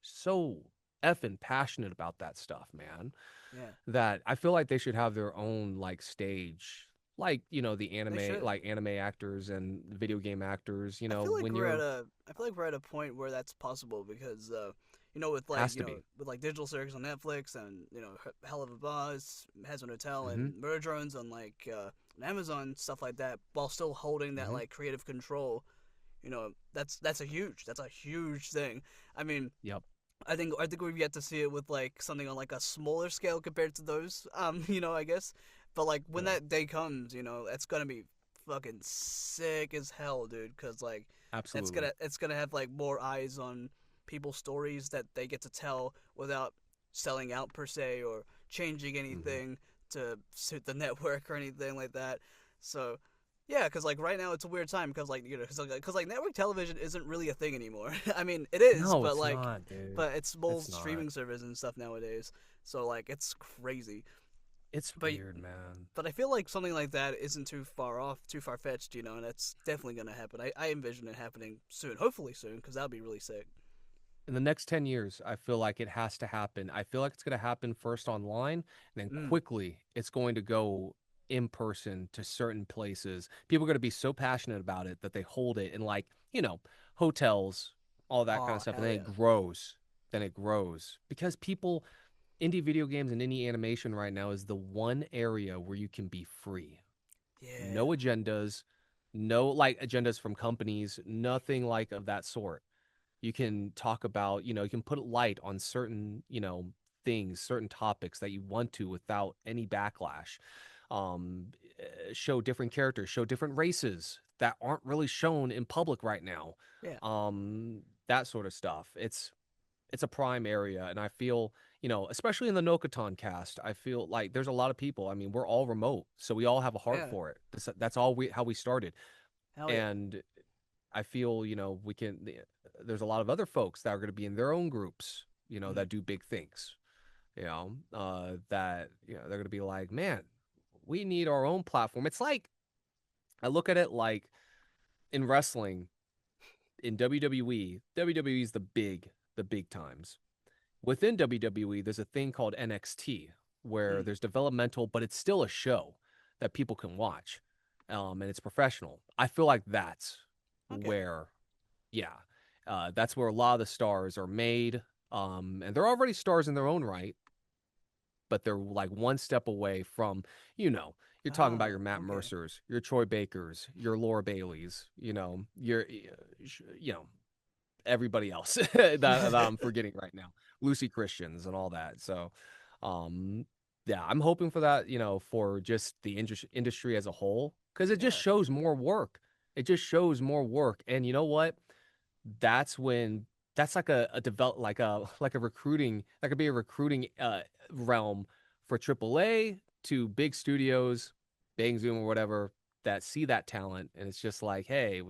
so effing passionate about that stuff, man. Yeah. That I feel like they should have their own like stage like the They anime should. like anime actors and video game actors I when feel like you're we're at a point where that's possible because with has to be. digital series on Netflix and Hell of a Boss, Hazard Hotel, Hmm. and Murder Drones on like on Amazon stuff like that, while still holding that Hmm. like creative control. That's a huge thing. I mean, Yep. I think we've yet to see it with like something on like a smaller scale compared to those. I guess, but like when Yeah. that day comes, it's gonna be fucking sick as hell, dude. Cause like Absolutely. it's gonna have like more eyes on people's stories that they get to tell without selling out per se or changing Hmm. anything to suit the network or anything like that. So yeah, because like right now it's a weird time because like because like network television isn't really a thing anymore. I mean it is, No, it's not, dude. but it's both It's not. streaming service and stuff nowadays. So like it's crazy. It's But weird, man. but I feel like something like that isn't too far off, too far fetched, and it's definitely gonna happen. I envision it happening soon, hopefully soon, because that would be really sick. in the next 10 years, I feel like it has to happen. I feel like it's going to happen first online, and then Mm. quickly it's going to go in person to certain places. People are going to be so passionate about it that they hold it in, like, hotels, all that kind of Oh, stuff. And hell then yeah. it grows. Then it grows because people, indie video games and indie animation right now is the one area where you can be free. Yeah. No agendas, no like agendas from companies, nothing like of that sort. You can talk about, you can put light on certain, things, certain topics that you want to without any backlash. Show different characters, show different races that aren't really shown in public right now. Yeah. That sort of stuff. It's a prime area, and I feel, especially in the Nokotan cast, I feel like there's a lot of people. I mean, we're all remote, so we all have a heart Yeah. for it. That's all we how we started, Hell yeah. and I feel, there's a lot of other folks that are going to be in their own groups, Mm. that do big things, that, they're going to be like, man, we need our own platform. It's like, I look at it like in wrestling, in WWE is the big times. Within WWE, there's a thing called NXT where Mm. there's developmental, but it's still a show that people can watch. And it's professional. I feel like that's Okay. where yeah, that's where a lot of the stars are made. And they're already stars in their own right, but they're like one step away from, you know, you're talking about Ah, your Matt okay. Mercers, your Troy Bakers, your Laura Baileys, your, everybody else that I'm forgetting right now, Lucy Christians and all that. So, um, yeah, I'm hoping for that, for just the industry as a whole, because it just Yeah. shows more work. It just shows more work. And you know what? That's when that's like a develop like a recruiting that could be a recruiting realm for AAA to big studios, Bang Zoom or whatever that see that talent and it's just like, hey,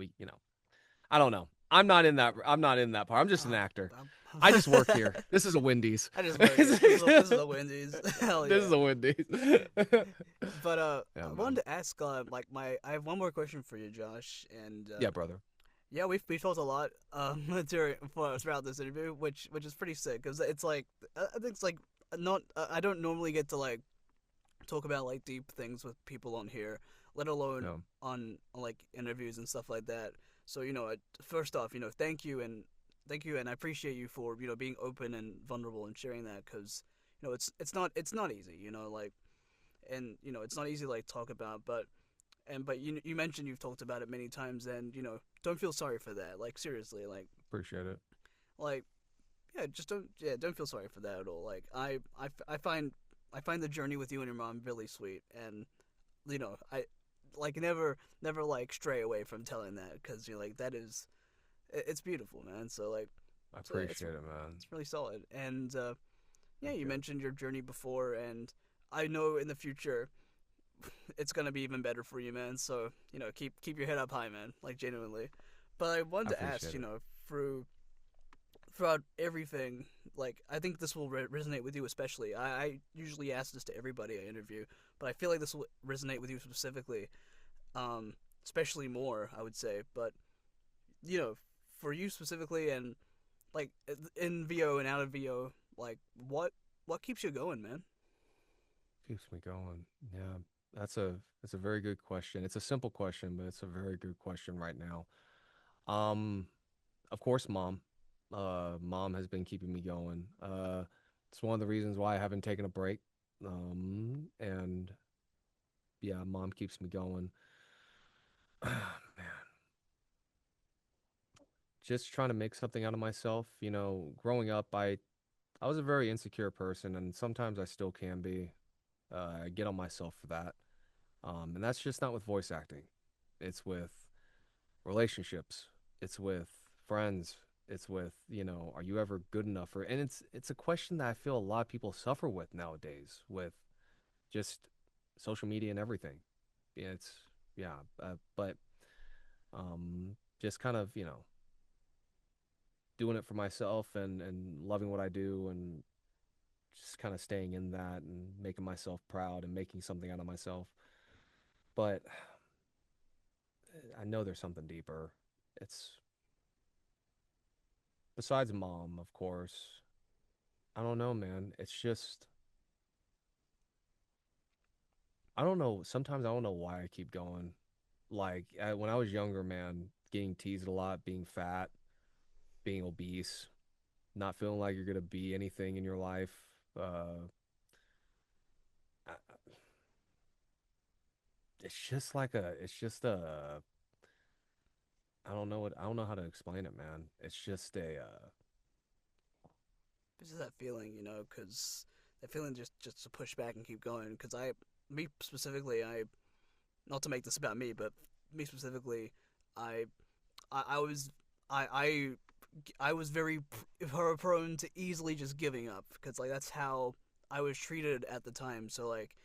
I don't know. I'm not in that part. I'm just an Ah, actor. um, I just work here. This is a Wendy's. I just work this it. This is a Wendy's. Hell is yeah. a Wendy's. But Yeah, I wanted man. to ask like my I have one more question for you, Josh, and Yeah, brother. yeah, we've talked a lot throughout this interview, which is pretty sick because it's like I think it's like not I don't normally get to like talk about like deep things with people on here, let alone Yeah, on like interviews and stuff like that. So first off, thank you, and I appreciate you for being open and vulnerable and sharing that because it's not easy, like and it's not easy to like talk about, but you mentioned you've talked about it many times, and don't feel sorry for that. Like seriously, appreciate it. like yeah, just don't feel sorry for that at all. Like I find the journey with you and your mom really sweet, and I like never like stray away from telling that because like that is it's beautiful, man. So like I it's appreciate it, man. it's really solid, and yeah, Thank you you. mentioned your journey before, and I know in the future it's gonna be even better for you, man. So keep your head up high, man. Like genuinely. But I I wanted to ask, appreciate it. throughout everything, like I think this will resonate with you especially. I usually ask this to everybody I interview, but I feel like this will resonate with you specifically, especially more, I would say. But you know, for you specifically, and like in VO and out of VO, like what keeps you going, man? Keeps me going. Yeah, that's a very good question. It's a simple question, but it's a very good question right now. Um, of course, mom. Mom has been keeping me going. It's one of the reasons why I haven't taken a break. And yeah, mom keeps me going. Man, just trying to make something out of myself. Growing up, I was a very insecure person, and sometimes I still can be. I get on myself for that. And that's just not with voice acting. It's with relationships. It's with friends. It's with, are you ever good enough for, and it's a question that I feel a lot of people suffer with nowadays with just social media and everything. Yeah, yeah, but just kind of, doing it for myself and loving what I do and just kind of staying in that and making myself proud and making something out of myself. But I know there's something deeper. It's besides mom, of course. I don't know, man. It's just I don't know. Sometimes I don't know why I keep going. Like when I was younger, man, getting teased a lot, being fat, being obese, not feeling like you're gonna be anything in your life. Uh, I- it's just like it's just I don't know how to explain it, man. It's just It's just that feeling, because that feeling just to push back and keep going. Because me specifically, not to make this about me, but me specifically, I, I was, I, I was very prone to easily just giving up because like that's how I was treated at the time. So like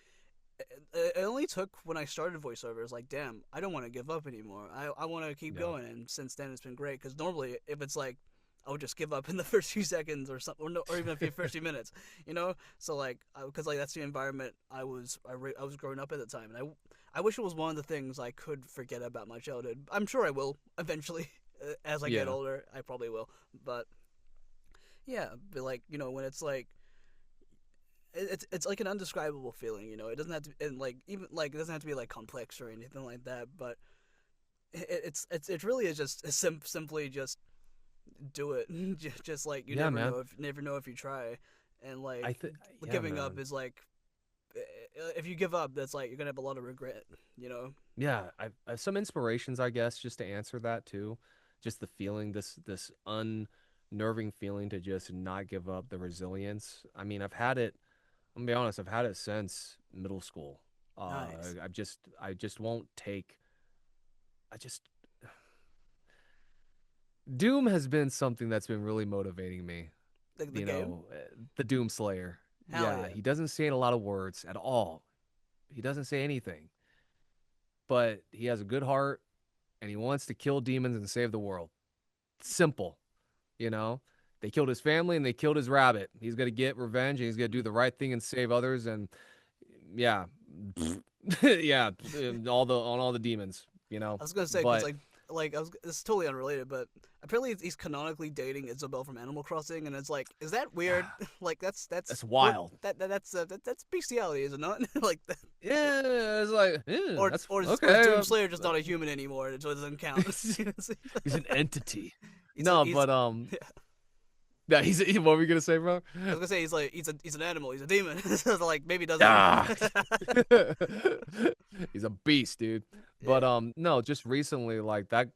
it only took when I started voiceover. It's like, damn, I don't want to give up anymore. I want to keep yeah, going. And since then, it's been great. Because normally, if it's like, I would just give up in the first few seconds or something, or even the first few minutes, So like, because like that's the environment I was growing up at the time, and I wish it was one of the things I could forget about my childhood. I'm sure I will eventually. As I get yeah, older, I probably will. But yeah, but like when it's like it's like an undescribable feeling. It doesn't have to, and like even like it doesn't have to be like complex or anything like that. But it really is just simply just do it. Just like you yeah, man. never know if you try, and like I think yeah, giving up man. is like if you give up, that's like you're gonna have a lot of regret. Yeah, I have some inspirations, I guess, just to answer that too. Just the feeling, this unnerving feeling to just not give up, the resilience. I mean, I've had it. I'm gonna be honest, I've had it since middle school. Nice. I just won't take. I just Doom has been something that's been really motivating me. The game. The Doom Slayer. Hell Yeah, yeah. he doesn't say a lot of words at all. He doesn't say anything, but he has a good heart and he wants to kill demons and save the world. Simple, you know? They killed his family and they killed his rabbit. He's going to get revenge and he's going to do the right thing and save others. And yeah, yeah, on all the demons, you know? I was gonna say because But like I was this is totally unrelated, but apparently he's canonically dating Isabelle from Animal Crossing, and it's like, is that weird? Like that's what wild. that's bestiality, is it not? Like that, Yeah, it's like, that's or is okay. Doomslayer just not a human anymore, so it doesn't count? He's an entity. A No, he's but yeah. yeah, what were you gonna say, bro? I was gonna say he's an animal, he's a demon. So like maybe it doesn't. Ah, he's a beast, dude. But Yeah. no, just recently, like that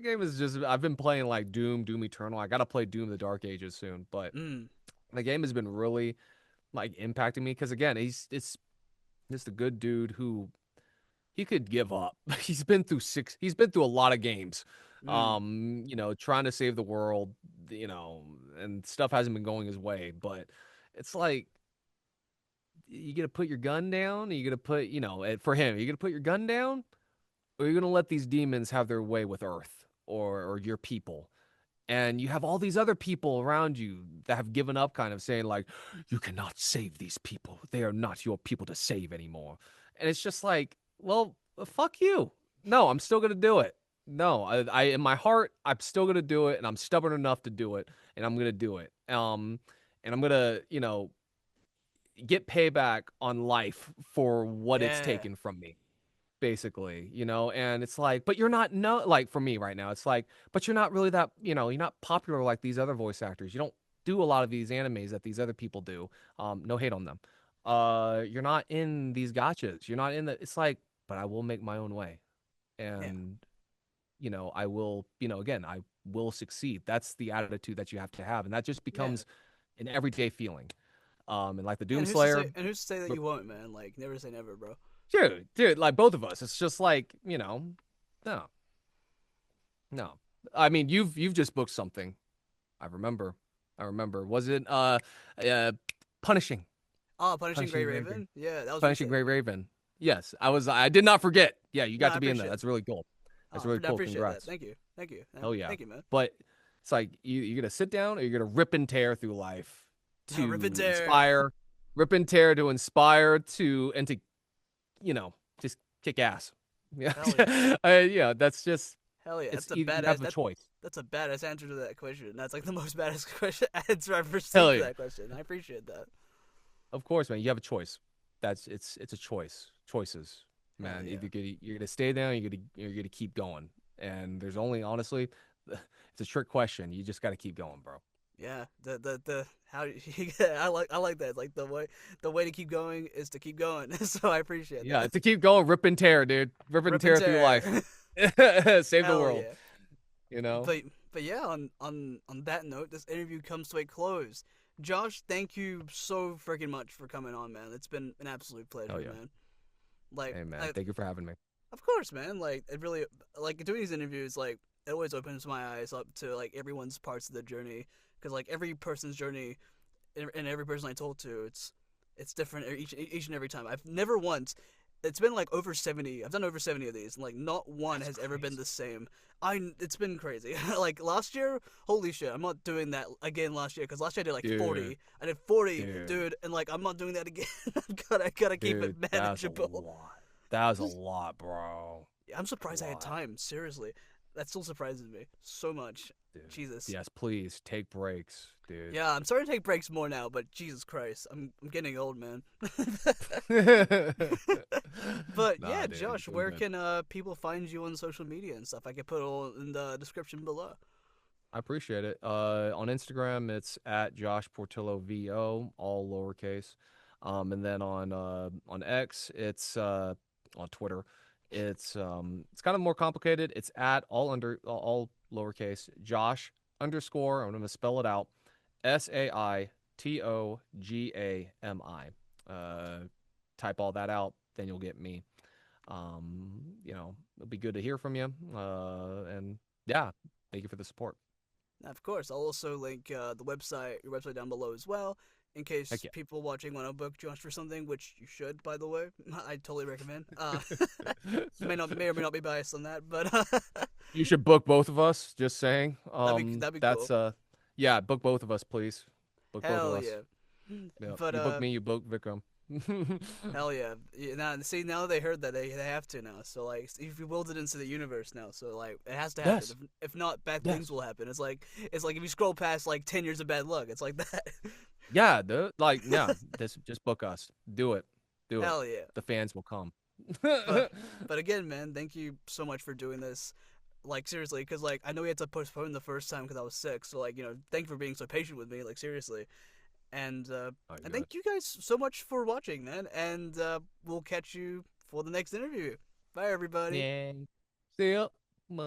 game is just I've been playing like Doom Eternal. I gotta play Doom the Dark Ages soon, but Mm. the game has been really like impacting me because again, it's just a good dude who he could give up. He's been through a lot of games. Mm. Trying to save the world, and stuff hasn't been going his way, but it's like you gonna put your gun down? Are you gonna put, for him, you gonna put your gun down? Or are you gonna let these demons have their way with Earth or your people? And you have all these other people around you that have given up, kind of saying, like, you cannot save these people. They are not your people to save anymore. And it's just like, well, fuck you. No, I'm still gonna do it. No, I in my heart, I'm still gonna do it, and I'm stubborn enough to do it, and I'm gonna do it. And I'm gonna, get payback on life for what it's Yeah. taken from me, basically, and it's like, but you're not, no, like for me right now, it's like, but you're not really that, you're not popular like these other voice actors. You don't do a lot of these animes that these other people do. No hate on them. You're not in these gotchas. You're not in the, it's like, but I will make my own way. Yeah. And, I will, again, I will succeed. That's the attitude that you have to have. And that just Yeah. becomes an everyday feeling. And like the Yeah, Doom Slayer, and who's to say that you won't, man? Like never say never, bro. dude, like both of us, it's just like, no, no. I mean, you've just booked something. I remember. I remember. Was it uh punishing Oh, Punishing Gray punishing Gray Raven? Raven. Yeah, that was Punishing recent. Gray Raven. Yes, I did not forget. Yeah, you No, got I to be in there. appreciate. That's really cool. That's really I cool. appreciate that. Congrats. Thank you. Thank you. Hell yeah. Thank you, man. But it's like you're gonna sit down or you're gonna rip and tear through life Rip and to tear. inspire, rip and tear to inspire and to just kick ass. Yeah, Hell yeah. yeah. That's just Hell yeah. it's That's a you badass. have a choice. That's a badass answer to that question. That's like the most badass question answer I've received Hell to yeah. that question. I appreciate that. Of course, man. You have a choice. It's a choice. Choices, Hell man. yeah. You're gonna stay down. You're gonna keep going. And there's only honestly, it's a trick question. You just got to keep going, bro. Yeah, the how I like that. Like the way to keep going is to keep going. So I appreciate Yeah, that. to keep going, rip and tear, dude. Rip and Rip and tear through life. tear. Save the Hell world. yeah. You know. But yeah, on that note, this interview comes to a close. Josh, thank you so freaking much for coming on, man. It's been an absolute Hell pleasure, yeah. man. Like, Hey, man. Thank you for having me. of course, man. Like, it really like doing these interviews. Like, it always opens my eyes up to like everyone's parts of the journey, because like every person's journey and every person I told to, it's different each and every time. I've never once. It's been like over 70. I've done over 70 of these, and like not one That's has ever been crazy. the same. It's been crazy. Like last year, holy shit, I'm not doing that again last year, because last year I did like Dude, 40. I did 40, dude, dude, and like I'm not doing that again. I gotta keep it dude. That's a manageable. lot. That was a lot, bro. I'm A surprised I had lot, time. Seriously, that still surprises me so much. dude. Jesus. Yes, please take breaks, dude. Yeah, I'm starting to take breaks more now, but Jesus Christ, I'm getting old, man. But yeah, Nah, dude, Josh, all where good. can people find you on social media and stuff? I can put it all in the description below. I appreciate it. On Instagram, it's at Josh Portillo VO, all lowercase. And then on X, it's on Twitter, it's kind of more complicated. It's at all lowercase Josh underscore. I'm gonna spell it out. SAITOGAMI. Type all that out, then you'll get me. It'll be good to hear from you. And yeah, thank you for the support. Now, of course, I'll also link your website down below as well, in case Heck people watching want to book Josh for something, which you should, by the way. I totally recommend. May or may not be biased on that, but You should book both of us, just saying. that'd be cool. Yeah, book both of us, please. Book both of Hell us. yeah. Yeah. But You book me, you book Vikram. hell yeah. Now see, now they heard that they have to now. So like if you willed it into the universe now, so like it has to happen. Yes. If not, bad things Yes. will happen. It's like if you scroll past like 10 years of bad luck, it's like that. Yeah, dude. Like, yeah, this just book us. Do it. Do it. Hell yeah. The fans will come. But but again, man, thank you so much for doing this. Like seriously, because like I know we had to postpone the first time because I was sick. So like thank you for being so patient with me. Like seriously, and uh, Oh, and good. thank you guys so much for watching, man. And we'll catch you for the next interview. Bye, everybody. Yeah. See ya. Bye.